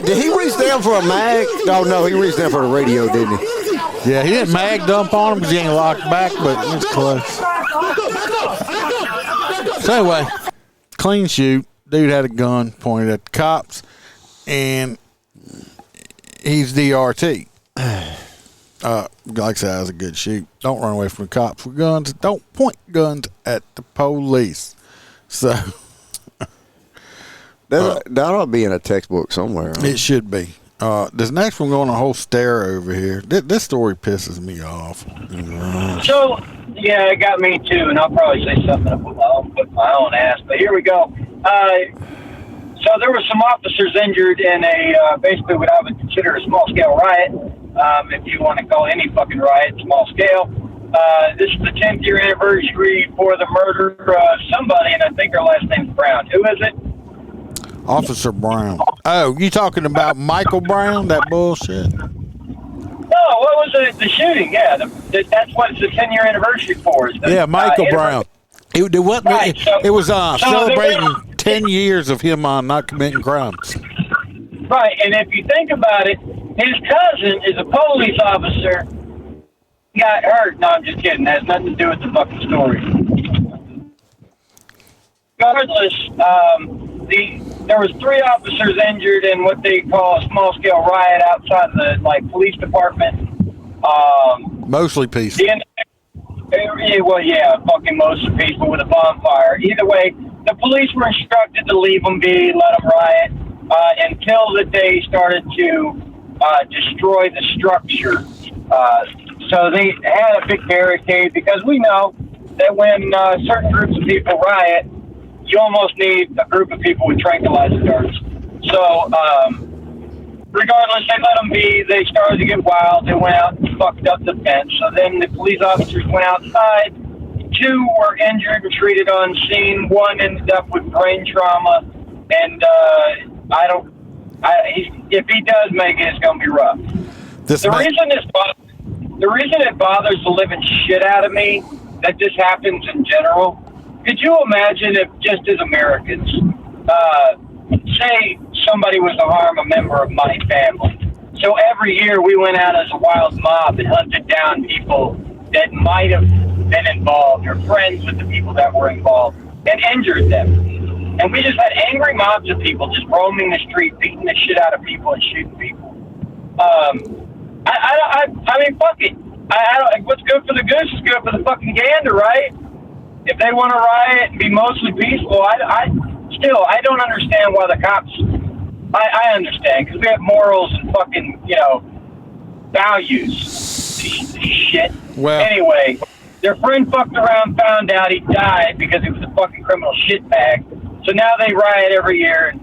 Did he reach down for a mag? Oh, no, he reached down for the radio, didn't he? Yeah, he didn't mag dump on him because he ain't locked back, but it's close. So anyway, clean shoot. Dude had a gun pointed at the cops, and he's DRT. Like I said, that was a good shoot. Don't run away from the cops with guns. Don't point guns at the police. So, That ought to be in a textbook somewhere. Huh? It should be. This next one going a whole stare over here. This story pisses me off. So, yeah, it got me too, and I'll probably say something to put my own ass. But here we go. So there were some officers injured in a basically what I would consider a small-scale riot. If you want to call any fucking riot small scale. This is the 10th year anniversary for the murder of somebody, and I think her last name's Brown. Who is it? Officer Brown. Oh, you talking about Michael Brown? That bullshit? No, what was it? The shooting, yeah. That's what it's the 10-year anniversary for. Michael Brown. It was celebrating so 10 years of him not committing crimes. Right, and if you think about it, his cousin is a police officer. He got hurt. No, I'm just kidding. That has nothing to do with the fucking story. Regardless, there was 3 officers injured in what they call a small-scale riot outside the police department. Mostly peaceful. Well, yeah, fucking mostly peaceful with a bonfire. Either way, the police were instructed to leave them be, let them riot, until they started to destroy the structure. So they had a big barricade because we know that when certain groups of people riot, you almost need a group of people with tranquilizer darts. So, regardless, they let them be. They started to get wild. They went out and fucked up the fence. So then the police officers went outside. 2 were injured and treated on scene. 1 ended up with brain trauma. And if he does make it, it's going to be rough. The reason it bothers the living shit out of me that this happens in general, could you imagine if just as Americans, say somebody was to harm a member of my family. So every year we went out as a wild mob and hunted down people that might have been involved or friends with the people that were involved and injured them. And we just had angry mobs of people just roaming the street, beating the shit out of people and shooting people. I mean, fuck it. What's good for the goose is good for the fucking gander, right? If they want to riot and be mostly peaceful, I don't understand why the cops. I understand because we have morals and fucking values. Shit. Well, anyway, their friend fucked around, found out he died because he was a fucking criminal shitbag. So now they riot every year and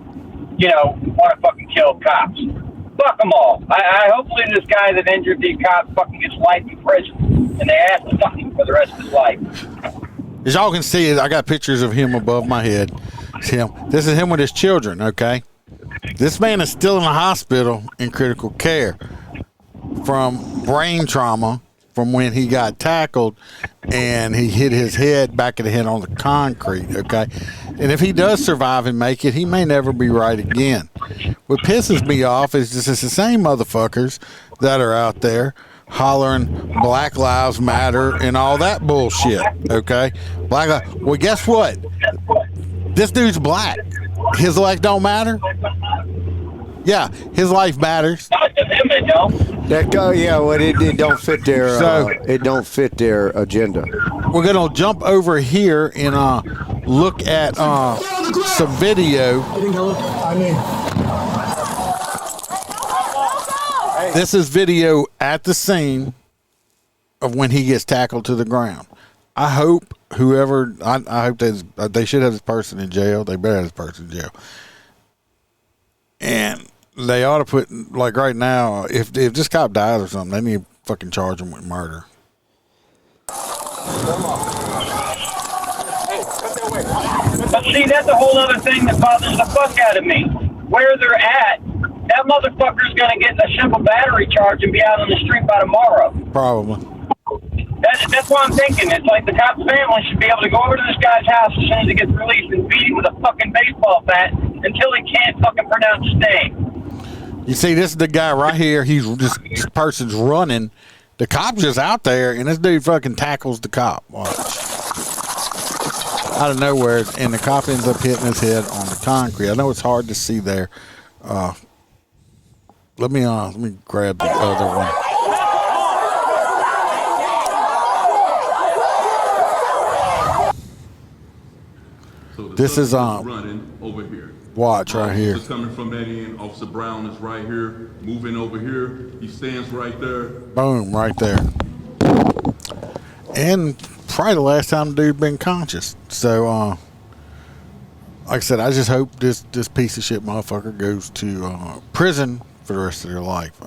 want to fucking kill cops. Fuck them all. I hopefully this guy that injured these cops fucking gets life in prison, and they have to fuck him for the rest of his life. As y'all can see, I got pictures of him above my head. It's him. This is him with his children, okay? This man is still in the hospital in critical care from brain trauma from when he got tackled and he hit his head, back of the head on the concrete, okay? And if he does survive and make it, he may never be right again. What pisses me off is just it's the same motherfuckers that are out there hollering Black Lives Matter and all that bullshit, okay? Well, guess what? This dude's black. His life don't matter? Yeah, his life matters. It don't fit their it don't fit their agenda. We're gonna jump over here and look at some video. This is video at the scene of when he gets tackled to the ground. I hope I hope they should have this person in jail. They better have this person in jail. And they ought to put, like right now, if this cop dies or something, they need to fucking charge him with murder. But see, that's a whole other thing that bothers the fuck out of me. Where they're at, that motherfucker's going to get a simple battery charge and be out on the street by tomorrow. Probably. That's what I'm thinking. It's like the cop's family should be able to go over to this guy's house as soon as he gets released and beat him with a fucking baseball bat until he can't fucking pronounce his name. You see, this is the guy right here. This person's running. The cop's just out there, and this dude fucking tackles the cop. Watch. Out of nowhere, and the cop ends up hitting his head on the concrete. I know it's hard to see there. Let me grab the other one. So this is running over here. Watch right here. Officer coming from that end. Officer Brown is right here. Moving over here. He stands right there. Boom, right there. And probably the last time the dude been conscious. So, like I said, I just hope this piece of shit motherfucker goes to prison for the rest of their life.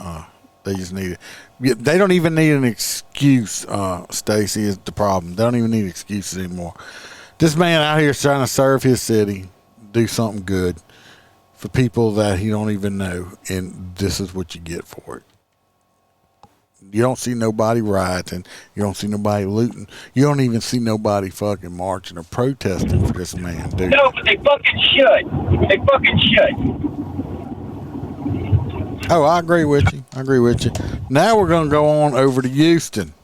They just need it. They don't even need an excuse, Stacy, is the problem. They don't even need excuses anymore. This man out here is trying to serve his city, do something good for people that he don't even know, and this is what you get for it. You don't see nobody rioting. You don't see nobody looting. You don't even see nobody fucking marching or protesting for this man, dude. No, but they fucking should. They fucking should. Oh, I agree with you. Now we're going to go on over to Houston.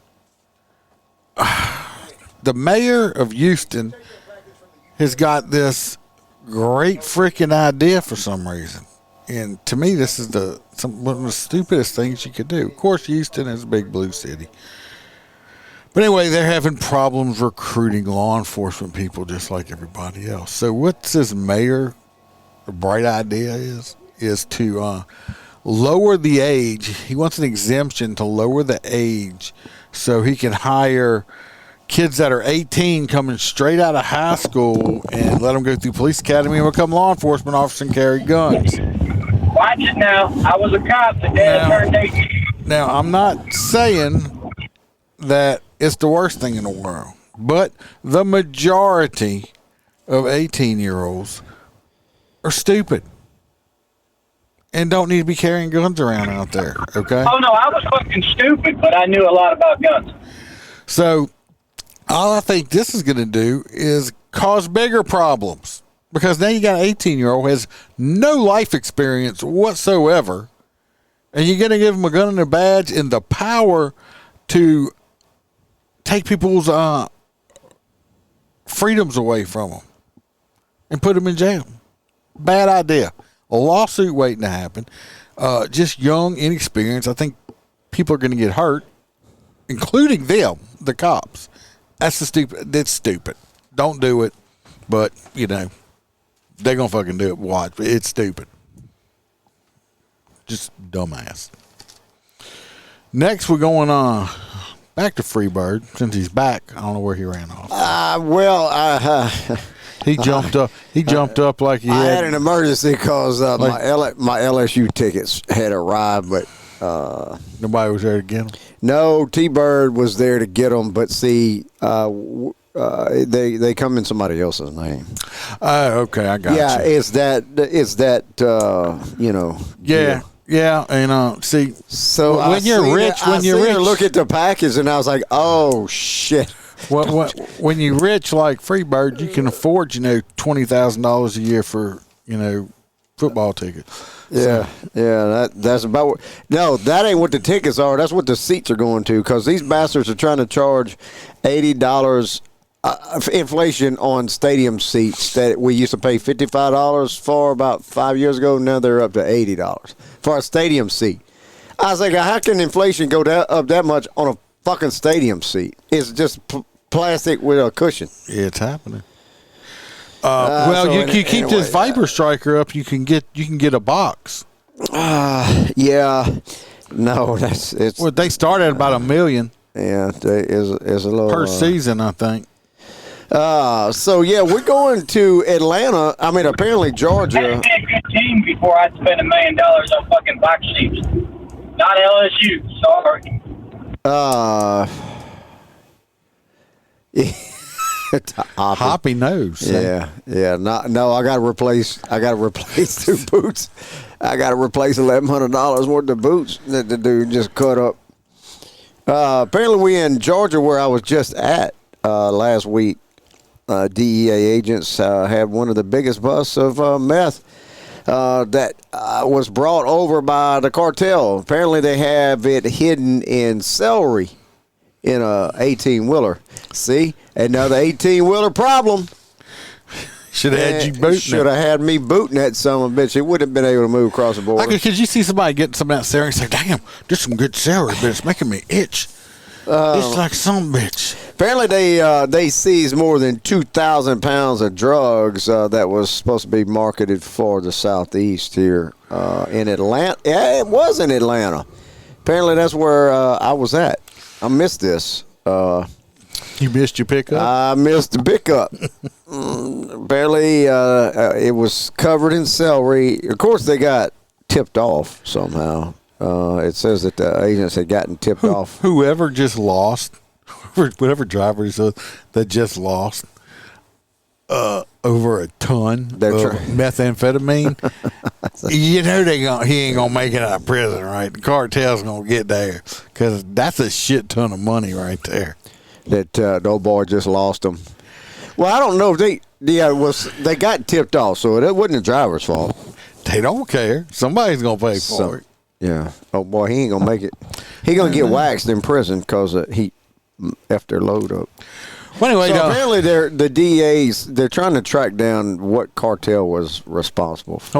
The mayor of Houston has got this great freaking idea for some reason. And to me, this is one of the stupidest things you could do. Of course, Houston is a big blue city. But anyway, they're having problems recruiting law enforcement people just like everybody else. So what this mayor, the bright idea is to lower the age. He wants an exemption to lower the age so he can hire kids that are 18 coming straight out of high school and let them go through police academy and become law enforcement officers and carry guns. Watch it now. I was a cop the day I turned 18. Now, I'm not saying that it's the worst thing in the world, but the majority of 18-year-olds are stupid and don't need to be carrying guns around out there, okay? Oh, no, I was fucking stupid, but I knew a lot about guns. So, all I think this is going to do is cause bigger problems. Because now you got an 18-year-old who has no life experience whatsoever, and you're going to give them a gun and a badge and the power to take people's freedoms away from them and put them in jail. Bad idea. A lawsuit waiting to happen. Just young, inexperienced. I think people are going to get hurt, including them, the cops. That's stupid. Don't do it. But, you know, they're going to fucking do it. Watch. It's stupid. Just dumbass. Next, we're going back to Freebird. Since he's back, I don't know where he ran off. He jumped up. He jumped up like he I had an emergency because my LSU tickets had arrived, but nobody was there to get them. No, T-Bird was there to get them, but see, they come in somebody else's name. Okay, I got you. Yeah, it's that you know. Yeah. Yeah, and see, so when you're rich, look at the package, and I was like, oh shit. When you're rich like Freebird, you can afford, $20,000 a year for, football tickets. Yeah, that's about what. No, that ain't what the tickets are. That's what the seats are going to, because these bastards are trying to charge $80 inflation on stadium seats that we used to pay $55 for about 5 years ago. Now they're up to $80 for a stadium seat. I was like, how can inflation go up that much on a fucking stadium seat? It's just plastic with a cushion. It's happening. You keep this Viper Striker up. You can get a box. Yeah. No, it's. Well, they start at about $1 million. Yeah, is a little per season, I think. So yeah, we're going to Atlanta. I mean, apparently Georgia. That'd be a good team before I'd spend $1 million on fucking box seats. Not LSU. Sorry. Hoppy nose. Yeah. No, I got to replace 2 boots. I got to replace $1,100 worth of boots that the dude just cut up. Apparently, we in Georgia, where I was just at last week. DEA agents had one of the biggest busts of meth that was brought over by the cartel. Apparently, they have it hidden in celery in a 18-wheeler. See, another 18-wheeler problem. Should have had you booting. Should have had me booting that son of a bitch. It wouldn't have been able to move across the border. Because you see somebody getting some of that celery and say, "Damn, there's some good celery, but it's making me itch." It's like some bitch. Apparently, they seized more than 2,000 pounds of drugs that was supposed to be marketed for the Southeast here in Atlanta. Yeah, it was in Atlanta. Apparently, that's where I was at. I missed this. You missed your pickup? I missed the pickup. Apparently, it was covered in celery. Of course, they got tipped off somehow. It says that the agents had gotten tipped off. Whoever just lost, whatever driver is that just lost over a ton of methamphetamine, you know he ain't gonna make it out of prison, right? The cartel's gonna get there because that's a shit ton of money right there. That the old boy just lost them. Well, I don't know if they got tipped off, so it wasn't the driver's fault. They don't care. Somebody's gonna pay for it. Yeah. Oh boy, he ain't gonna make it. He gonna get waxed in prison because he effed their load up. Well, anyway, so apparently the DAs they're trying to track down what cartel was responsible for.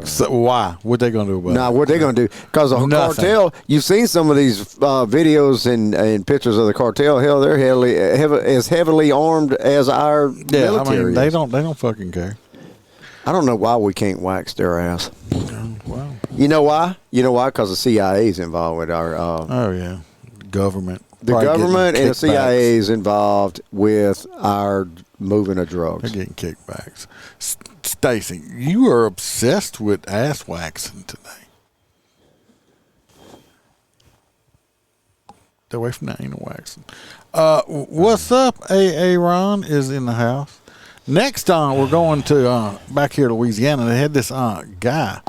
So why? What they gonna do about it? Nah, what they gonna do? Because the cartel. You've seen some of these videos and pictures of the cartel. Hell, they're as heavily armed as our military. I mean, they don't fucking care. I don't know why we can't wax their ass. Well, you know why? Because the CIA's involved with our. Government. The government and the CIA is involved with our moving of drugs. They're getting kickbacks. Stacy, you are obsessed with ass waxing today. Stay away from that anal waxing. What's up? Ron is in the house. Next on, we're going to back here to Louisiana. They had this guy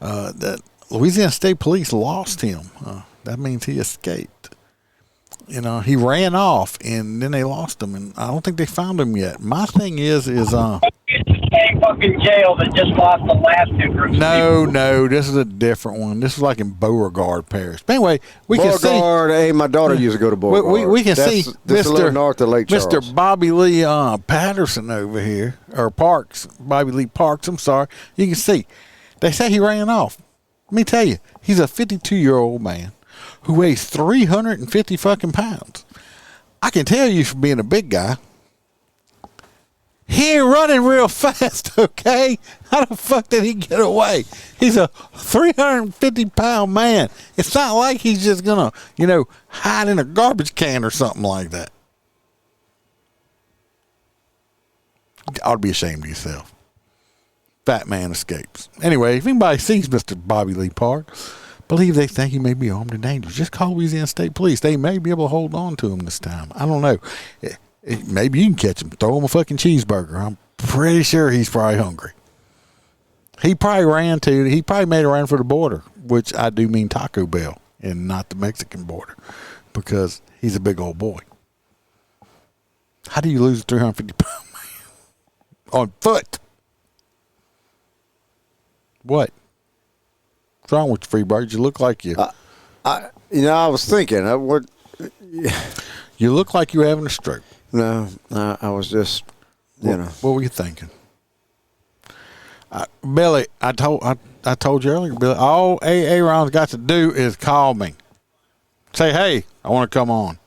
that Louisiana State Police lost him. That means he escaped. You know, he ran off, and then they lost him, and I don't think they found him yet. My thing is it's the same fucking jail that just lost the last two groups. No, this is a different one. This is like in Beauregard Parish. But anyway, we can see. Hey, my daughter used to go to Beauregard. We can see Mr. North of Lake Charles. Mr. Bobby Lee Patterson over here, or Parks, Bobby Lee Parks. I'm sorry. You can see. They say he ran off. Let me tell you, he's a 52-year-old man who weighs 350 fucking pounds. I can tell you from being a big guy, he ain't running real fast, okay? How the fuck did he get away? He's a 350-pound man. It's not like he's just going to, hide in a garbage can or something like that. You ought to be ashamed of yourself. Fat man escapes. Anyway, if anybody sees Mr. Bobby Lee Park, believe they think he may be armed and dangerous, just call Louisiana State Police. They may be able to hold on to him this time. I don't know. Maybe you can catch him. Throw him a fucking cheeseburger. I'm pretty sure he's probably hungry. He probably made a run for the border, which I do mean Taco Bell and not the Mexican border, because he's a big old boy. How do you lose a 350-pound man on foot? What? What's wrong with you, Freebird? You look like you. I was thinking. You look like you were having a stroke. No, I was just, What were you thinking? Billy, I told you earlier, Billy, all Aaron's got to do is call me. Say, hey, I want to come on.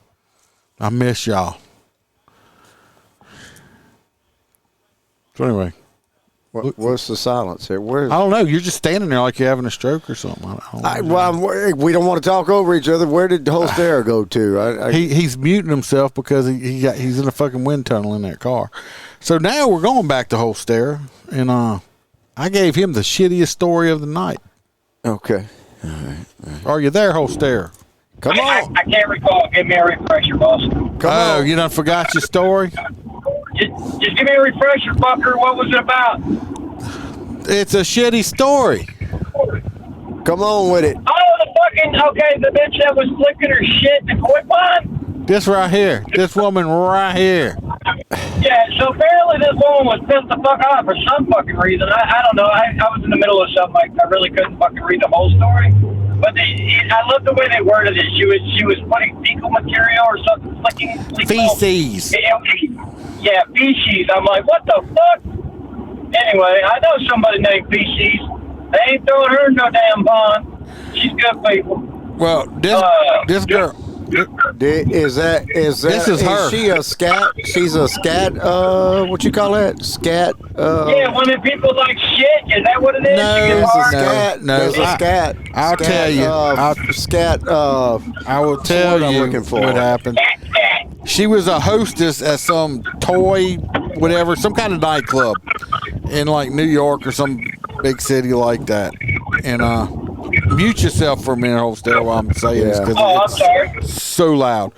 I miss y'all. So anyway. What's the silence here? I don't know. You're just standing there like you're having a stroke or something. We don't want to talk over each other. Where did Hostess go to? He's muting himself because he's in a fucking wind tunnel in that car. So now we're going back to Hostess, and I gave him the shittiest story of the night. Okay. All right. Are you there, Hostess? Come on. I can't recall. Give me a refresher, boss. You done forgot your story? Just give me a refresher, fucker. What was it about? It's a shitty story. Come on with it. The bitch that was flicking her shit in the koi pond? This right here. This woman right here. Yeah, so apparently this woman was pissed the fuck off for some fucking reason. I don't know. I was in the middle of something. I really couldn't fucking read the whole story. But I love the way they worded it. She was putting fecal material or something, flicking feces. Yeah, feces. I'm like, what the fuck? Anyway, I know somebody named Feces. They ain't throwing her in no damn pond. She's good people. Well, this girl, Is This is her. she a scat? She's a scat. What you call that? Scat. Yeah, when people like shit, is that what it is? No, You get There's a hard? scat. No, There's a scat. I'll tell you. Scat. I will tell what I'm you looking for. what happened. She was a hostess at some toy, whatever, some kind of nightclub in like New York or some big city like that. And mute yourself for a minute, Hostel, while I'm saying this because I'm sorry. it's so loud.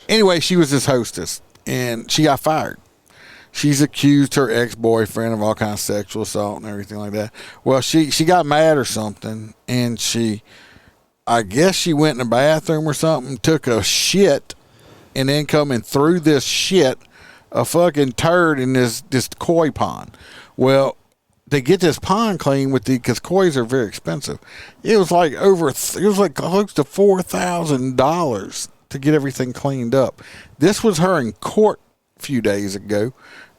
Anyway, she was this hostess, and she got fired. She's accused her ex-boyfriend of all kinds of sexual assault and everything like that. Well, she got mad or something, and I guess she went in the bathroom or something, took a shit, and then come and threw this shit, a fucking turd in this koi pond. Well, they get this pond clean because kois are very expensive. It was like close to $4,000 to get everything cleaned up. This was her in court a few days ago,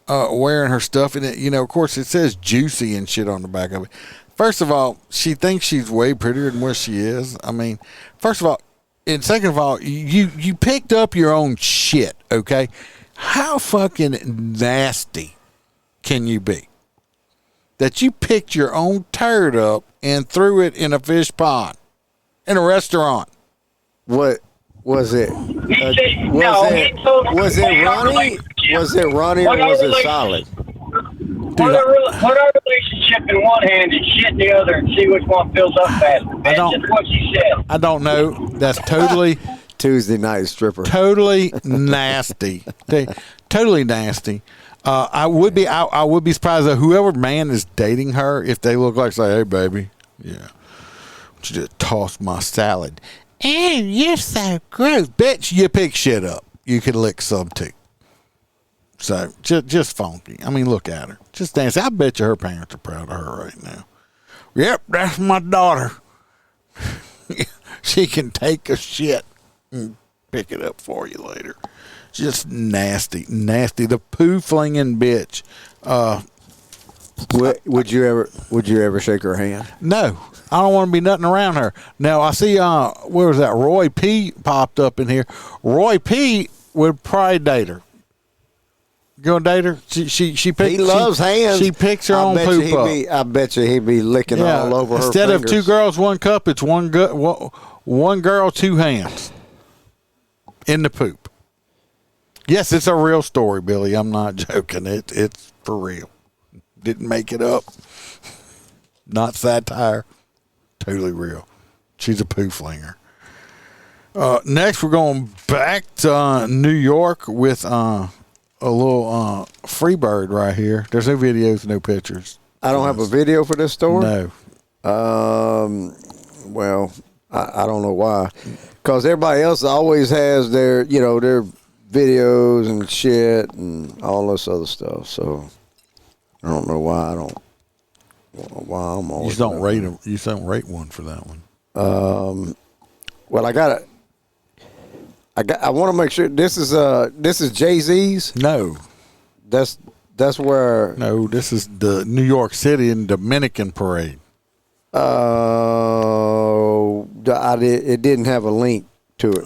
wearing her stuff, and it, of course, it says juicy and shit on the back of it. First of all, she thinks she's way prettier than what she is. I mean, first of all, and second of all, you picked up your own shit, okay? How fucking nasty can you be? That you picked your own turd up and threw it in a fish pond in a restaurant. What was it? Was it runny? Was it runny or was it solid? What are relationship in one hand and shit in the other and see which one fills up faster? That's just what she said. I don't know. That's totally Tuesday night stripper. Totally nasty. Totally nasty. I would be surprised that whoever man is dating her, if they look like, say, hey baby, yeah, you just toss my salad. And you're so gross, bitch. You pick shit up. You could lick some too. So just funky. I mean, look at her. Just dance. I bet you her parents are proud of her right now. Yep, that's my daughter. She can take a shit and pick it up for you later. Just nasty. The poo flinging bitch. Would you ever shake her hand? No. I don't want to be nothing around her. Now I see where was that? Roy P popped up in here. Roy P would probably date her. You gonna date her? She picks. He loves hands. She picks her own poop up. I bet you he'd be licking all over her Instead fingers. of 2 girls, 1 cup, it's one girl, 2 hands in the poop. Yes, it's a real story, Billy. I'm not joking. It's for real. Didn't make it up. Not satire. Totally real. She's a poo flinger. Next, we're going back to New York with a little free bird right here. There's no videos, no pictures. I don't have a video for this story? No. Well, I don't know why. Because everybody else always has their videos and shit and all this other stuff. So I don't know why I'm always. You just don't rate them. You just don't rate one for that one. Well, I want to make sure this is Jay-Z's. No, that's where. No, this is the New York City and Dominican parade. It didn't have a link to it.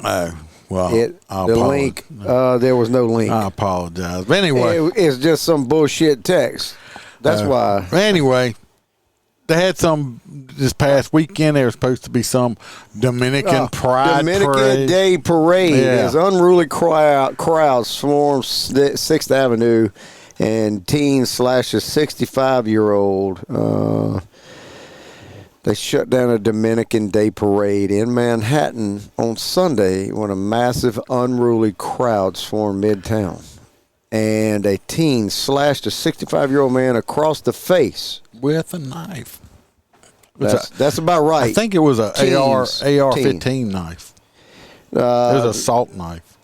Well, the link. There was no link. I apologize. But anyway, it's just some bullshit text. That's why. Anyway, they had some this past weekend. There was supposed to be some Dominican Dominican Day parade. Yeah. As unruly crowds swarmed 6th Avenue, and teen slashes 65-year-old. They shut down a Dominican Day parade in Manhattan on Sunday when a massive unruly crowd swarmed Midtown. And a teen slashed a 65-year-old man across the face with a knife. That's about right. I think it was a AR-15 knife. It was a assault knife.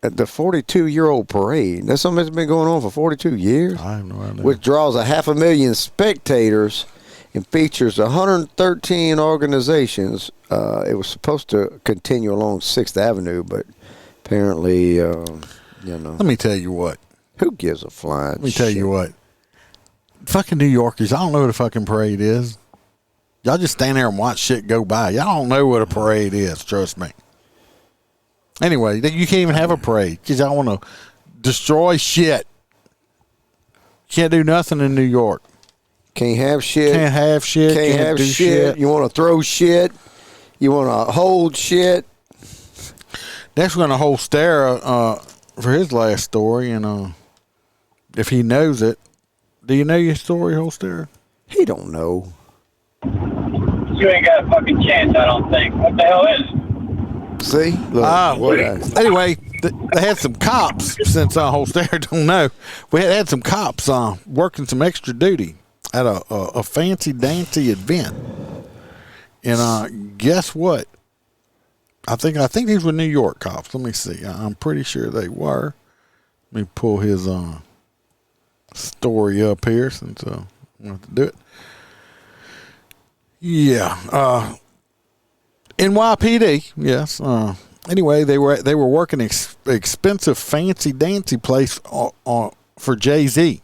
At the 42-year-old parade. That's something that's been going on for 42 years. I have no idea. Which draws 500,000 spectators and features 113 organizations. It was supposed to continue along 6th Avenue, but apparently, Let me tell you what. Who gives a flying Let me tell you what. Fucking New Yorkers, I don't know what a fucking parade is. Y'all just stand there and watch shit go by. Y'all don't know what a parade is, trust me. Anyway, you can't even have a parade because I want to destroy shit. Can't do nothing in New York. Can't have shit. Can't have shit. Can't have do shit. You want to throw shit. You want to hold shit. Next, we're going to hold Stara for his last story, and if he knows it. Do you know your story, Holster? He don't know. You ain't got a fucking chance, I don't think. What the hell is it? See? Look, anyway, they had some cops, since Holster don't know. We had some cops working some extra duty at a fancy dancy event. And guess what? I think these were New York cops. Let me see. I'm pretty sure they were. Let me pull his story up here since I want to do it. Yeah. NYPD, yes. Anyway, they were working expensive fancy dancy place for Jay-Z.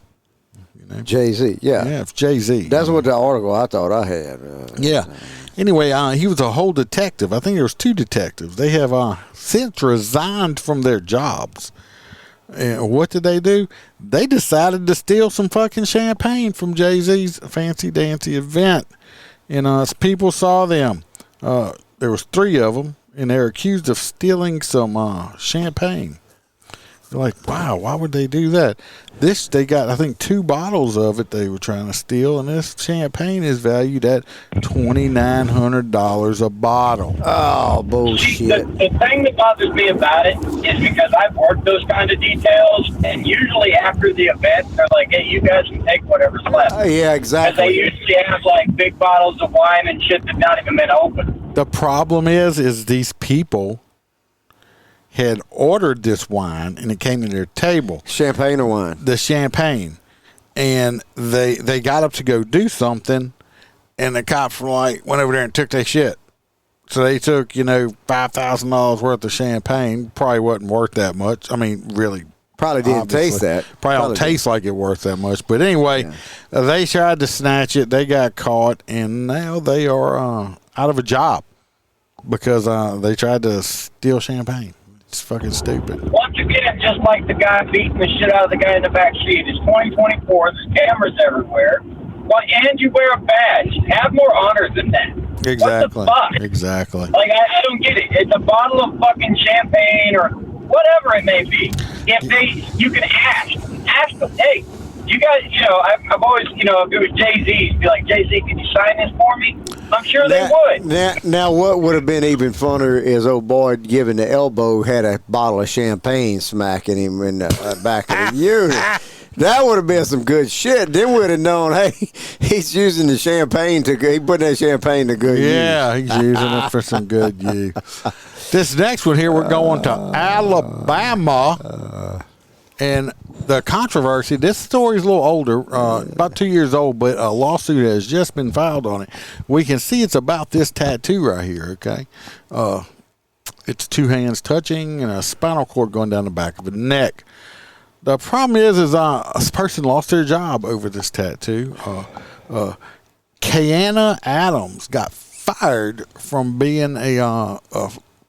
You know? Jay-Z, yeah. Yeah, it's Jay-Z. That's what the article I thought I had. Yeah. Anyway, he was a whole detective. I think there was 2 detectives. They have since resigned from their jobs. And what did they do? They decided to steal some fucking champagne from Jay-Z's fancy dancy event. And as people saw them, there was 3 of them, and they're accused of stealing some champagne. They're like, wow, why would they do that? They got, I think, 2 bottles of it they were trying to steal, and this champagne is valued at $2,900 a bottle. Oh, bullshit. The thing that bothers me about it is because I've worked those kind of details, and usually after the event, they're like, hey, you guys can take whatever's left. Yeah, exactly. Because they usually have, like, big bottles of wine and shit that's not even been opened. The problem is these people had ordered this wine, and it came to their table. Champagne or wine? The champagne. And they got up to go do something, and the cops were like, went over there and took their shit. So they took, $5,000 worth of champagne. Probably wasn't worth that much. I mean, really. Probably didn't taste that. Probably don't taste like it worth that much. But anyway, they tried to snatch it. They got caught, and now they are out of a job because they tried to steal champagne. It's fucking stupid. Once again, just like the guy beating the shit out of the guy in the back seat, it's 2024. There's cameras everywhere. And you wear a badge. Have more honor than that. Exactly. What the fuck? Exactly. Like, I don't get it. It's a bottle of fucking champagne or whatever it may be. You can ask them, hey, you guys, I've always, if it was Jay-Z, be like, Jay-Z, can you sign this for me? I'm sure they would. Now, what would have been even funner is old boy giving the elbow had a bottle of champagne smacking him in the back of the unit. That would have been some good shit. Then we'd have known, hey, he's using the champagne he put that champagne to good use. Yeah, he's using it for some good use. This next one here, we're going to Alabama. And the controversy, this story is a little older, about 2 years old, but a lawsuit has just been filed on it. We can see it's about this tattoo right here, okay? It's 2 hands touching and a spinal cord going down the back of the neck. The problem is a person lost their job over this tattoo. Kiana Adams got fired from being a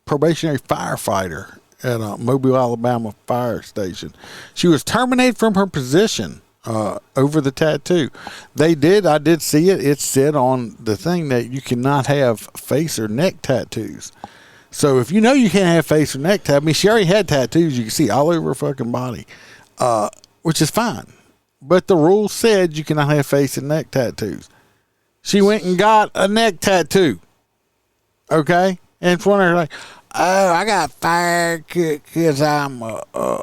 probationary firefighter at a Mobile, Alabama fire station. She was terminated from her position over the tattoo. I did see it. It said on the thing that you cannot have face or neck tattoos. So if you know you can't have face or neck tattoos, I mean, she already had tattoos you can see all over her fucking body, which is fine. But the rule said you cannot have face and neck tattoos. She went and got a neck tattoo. Okay? And in front of her, like, oh, I got fired because I'm a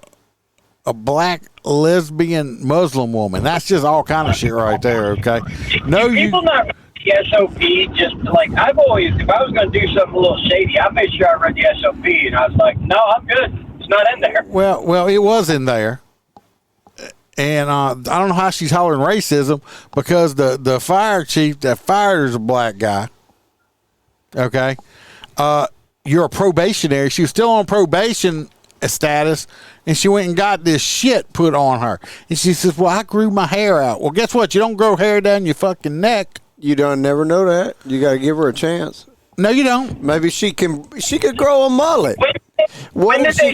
black lesbian Muslim woman. That's just all kind of shit right there, okay? No, people not read the SOP, just like, I've always, if I was going to do something a little shady, I made sure I read the SOP, and I was like, no, I'm good. It's not in there. Well, it was in there. And I don't know how she's hollering racism because the fire chief that fired is a black guy. Okay? You're a probationary. She was still on probation status, and she went and got this shit put on her. And she says, well, I grew my hair out. Well, guess what? You don't grow hair down your fucking neck. You don't never know that. You got to give her a chance. No, you don't. Maybe she could grow a mullet. What if she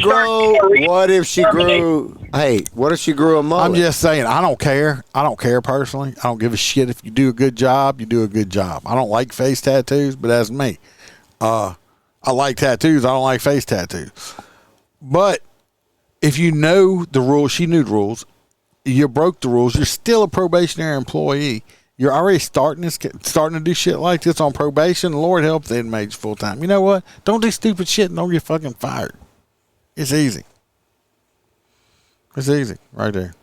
grew? Hey, what if she grew a mullet? I'm just saying. I don't care. I don't care personally. I don't give a shit if you do a good job. You do a good job. I don't like face tattoos, but that's me. I like tattoos. I don't like face tattoos. But if you know the rules, she knew the rules. You broke the rules. You're still a probationary employee. You're already starting to do shit like this on probation. Lord help the inmates full time. You know what? Don't do stupid shit and don't get fucking fired. It's easy. It's easy right there.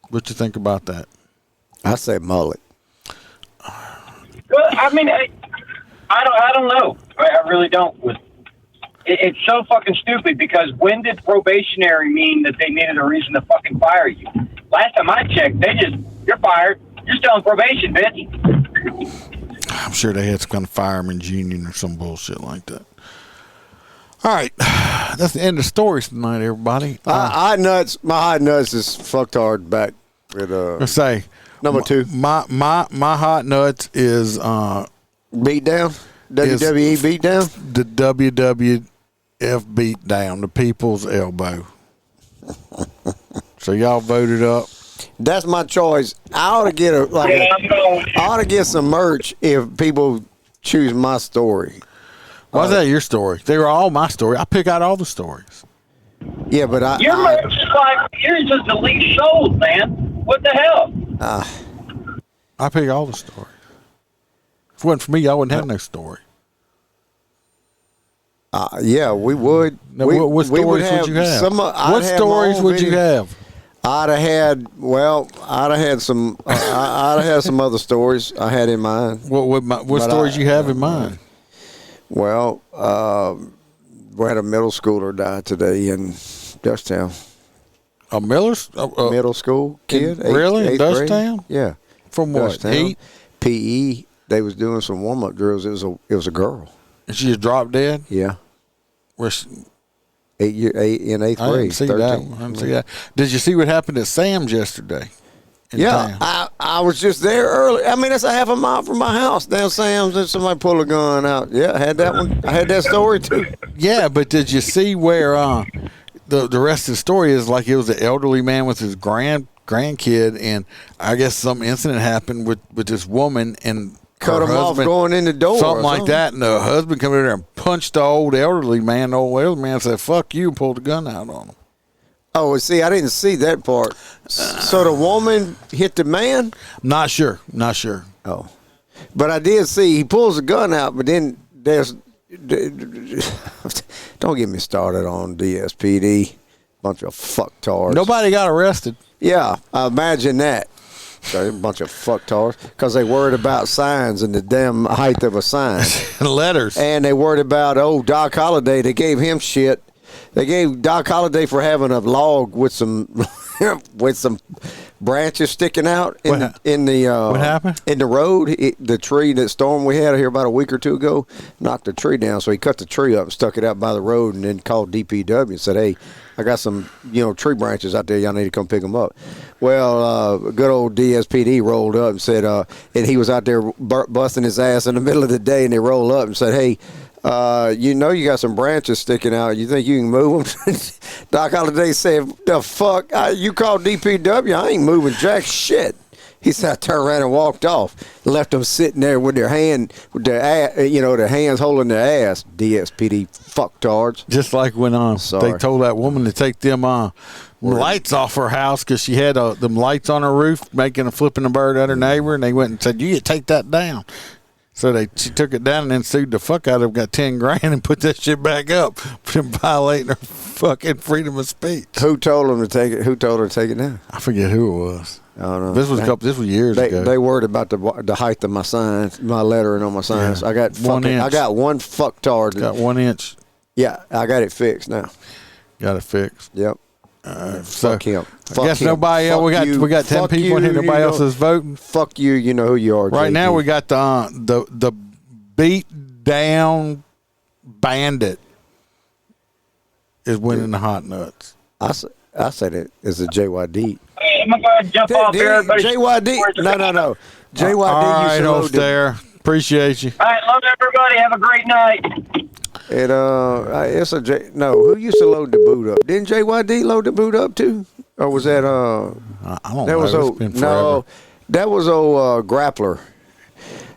What you think about that? I say mullet. Well, I mean, I don't know. I really don't. It's so fucking stupid because when did probationary mean that they needed a reason to fucking fire you? Last time I checked, you're fired. You're still on probation, bitch. I'm sure they had some kind of fireman's union or some bullshit like that. All right. That's the end of stories tonight, everybody. My hot nuts is fucked hard back with let's say number 2. My hot nuts is beat down. WWE beat down. The WWF beat down, the people's elbow. So y'all voted up. That's my choice. I ought to get some merch if people choose my story. Why is that your story? They were all my story. I pick out all the stories. Yeah, but your merch is like yours is the least sold, man. What the hell? I pick all the stories. If it wasn't for me, I wouldn't have no story. Yeah, we would. Now, what stories would you have? What stories would you have? I'd have had some. I'd have had some other stories I had in mind. What stories you have in mind? Well, we had a middle schooler die today in Dutchtown. A middle school kid? Really? In Dutchtown? Yeah. From what? Heat? PE. They was doing some warm-up drills. It was a girl. And she just dropped dead? Yeah. Where in 8th grade. I didn't see 13. I didn't see that. Did you see what happened at Sam's yesterday? Yeah, I was just there early. I mean, that's a half a mile from my house down Sam's, and somebody pulled a gun out. Yeah, I had that one. I had that story too. Yeah, but did you see where the rest of the story is? Like, it was an elderly man with his grandkid, and I guess some incident happened with this woman and cut him off going in the door, something like that, and the husband come in there and punched the old elderly man. The old elderly man said, "Fuck you," and pulled the gun out on him. Oh, see, I didn't see that part. So the woman hit the man? Not sure. Oh. But I did see he pulls the gun out, but then there's... Don't get me started on DSPD. Bunch of fucktards. Nobody got arrested. Yeah, imagine that. So a bunch of fucktards. Because they worried about signs and the damn height of a sign. Letters. And they worried about, Doc Holliday. They gave him shit. They gave Doc Holliday for having a log with some branches sticking out in the what happened? In the road. The tree, that storm we had here about a week or two ago, knocked the tree down. So he cut the tree up and stuck it out by the road, and then called DPW and said, "Hey, I got some tree branches out there. Y'all need to come pick them up." Well, good old DSPD rolled up and said, and he was out there busting his ass in the middle of the day, and they rolled up and said, "Hey, you got some branches sticking out. You think you can move them?" Doc Holliday said, "The fuck? You called DPW? I ain't moving jack shit." He said, "I turned around and walked off. Left them sitting there with their hands holding their ass." DSPD fucktards. Just like when they told that woman to take them lights off her house because she had them lights on her roof flipping a bird at her neighbor, and they went and said, "You take that down." So she took it down and then sued the fuck out of them, got $10,000 and put that shit back up for violating her fucking freedom of speech. Who told them to take it? Who told her to take it down? I forget who it was. I don't know. This was years ago. They worried about the height of my signs, my lettering on my signs. Yeah. I got 1 inch. I got one fucktard. Got 1 inch. Yeah, I got it fixed now. Got it fixed. Yep. Fuck him. I guess nobody else. We got 10 people in here. Nobody else is voting. Fuck you. You know who you are. Right JP. now we got the beat down bandit is winning the hot nuts. I said it is a JYD. Hey, I'm gonna go ahead and jump off here. JYD. No. JYD. All right, used to load there. Appreciate you. All right, love everybody. Have a great night. It's a who used to load the boot up? Didn't JYD load the boot up too? Or was that I don't that know. was It's been forever. no, that was Grappler.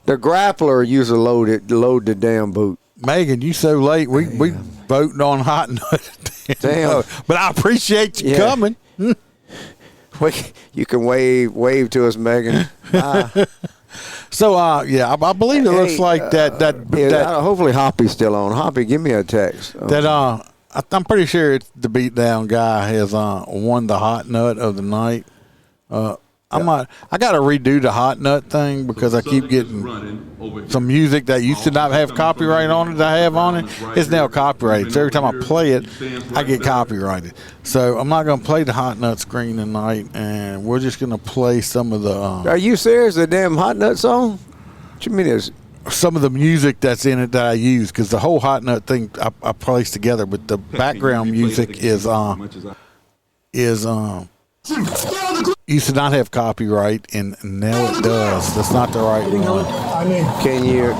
The Grappler used to load the damn boot. Megan, you so late. We voting on Hot Nut. Damn. But I appreciate you coming. You can wave to us, Megan. So I believe it looks like that hopefully Hoppy's still on. Hoppy, give me a text. I'm pretty sure it's the beatdown guy has won the Hot Nut of the night. I got to redo the Hot Nut thing because I keep getting some music that used to not have copyright on it that I have on it. It's now copyrighted. So every time I play it, I get copyrighted. So I'm not going to play the Hot Nut screen tonight, and we're just going to play some of the. Are you serious? The damn Hot Nut song? What you mean is some of the music that's in it that I use, because the whole Hot Nut thing I placed together, but the background music is used to not have copyright, and now it does. That's not the right one. Can you?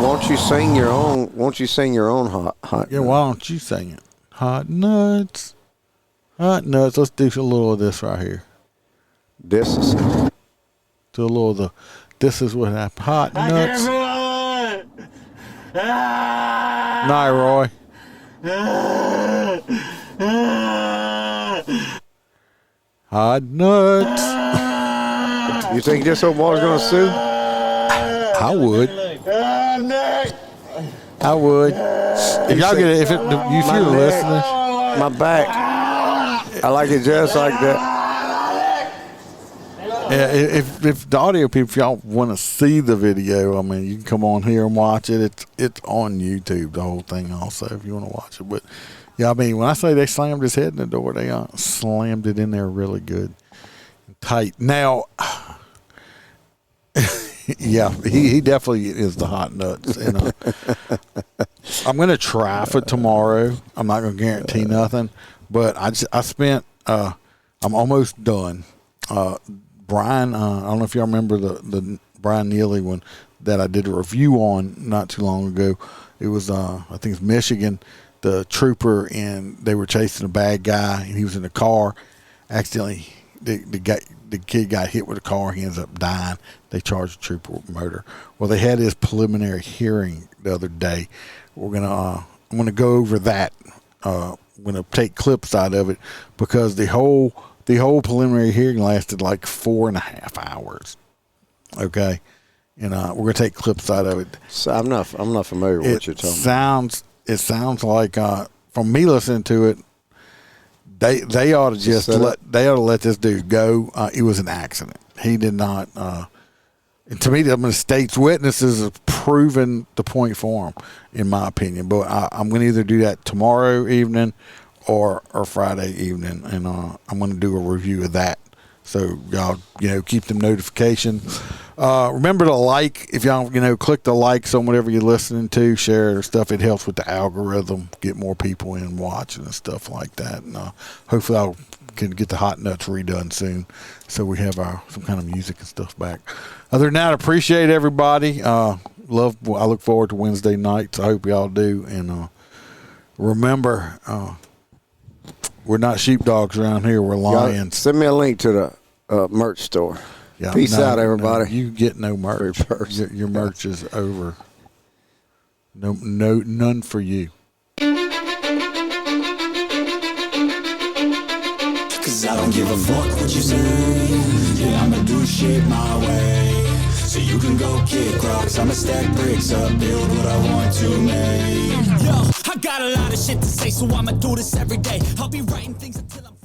Won't you sing your own? Won't you sing your own hot? Yeah, why don't you sing it? Hot Nuts, Hot Nuts. Let's do a little of this right here. Do a little of the. This is what happened. Hot Nuts. Night, Roy. Hot Nuts. You think this old boy's gonna sue? I would. If y'all get it, if you're listening, my back. I like it just like that. Yeah, if the audio people, if y'all want to see the video, I mean, you can come on here and watch it. It's on YouTube, the whole thing also, if you want to watch it. But yeah, I mean, when I say they slammed his head in the door, they slammed it in there really good and tight. Now, yeah, he definitely is the Hot Nuts. And I'm going to try for tomorrow. I'm not going to guarantee nothing, but I spent. I'm almost done. Brian, I don't know if y'all remember the Brian Neely one that I did a review on not too long ago. It was I think it's Michigan. The trooper, and they were chasing a bad guy, and he was in the car. Accidentally, the kid got hit with a car. He ends up dying. They charged the trooper with murder. Well, they had his preliminary hearing the other day. I'm gonna go over that. I'm gonna take clips out of it because the whole preliminary hearing lasted like 4.5 hours. Okay, and we're gonna take clips out of it. So I'm not familiar with what you're talking about. It sounds like from me listening to it, they ought to just let this dude go. It was an accident. He did not. And to me, the state's witnesses have proven the point for him, in my opinion. But I'm going to either do that tomorrow evening or Friday evening, and I'm going to do a review of that. So y'all, keep them notifications. Remember to like, if y'all, click the likes on whatever you're listening to, share it or stuff. It helps with the algorithm, get more people in watching and stuff like that. And hopefully I can get the Hot Nuts redone soon, so we have some kind of music and stuff back. Other than that, I appreciate everybody. I look forward to Wednesday nights. I hope y'all do. And remember, we're not sheepdogs around here. We're lions. Send me a link to the merch store. Yeah, Peace out, everybody. No, you get no merch. Your merch is over. No, none for you. Cause I don't give a fuck what you say. Yeah, I'ma do shit my way. So you can go kick rocks, I'ma stack bricks up, build what I want to make. Yo, I got a lot of shit to say, so I'ma do this every day. I'll be writing things until I'm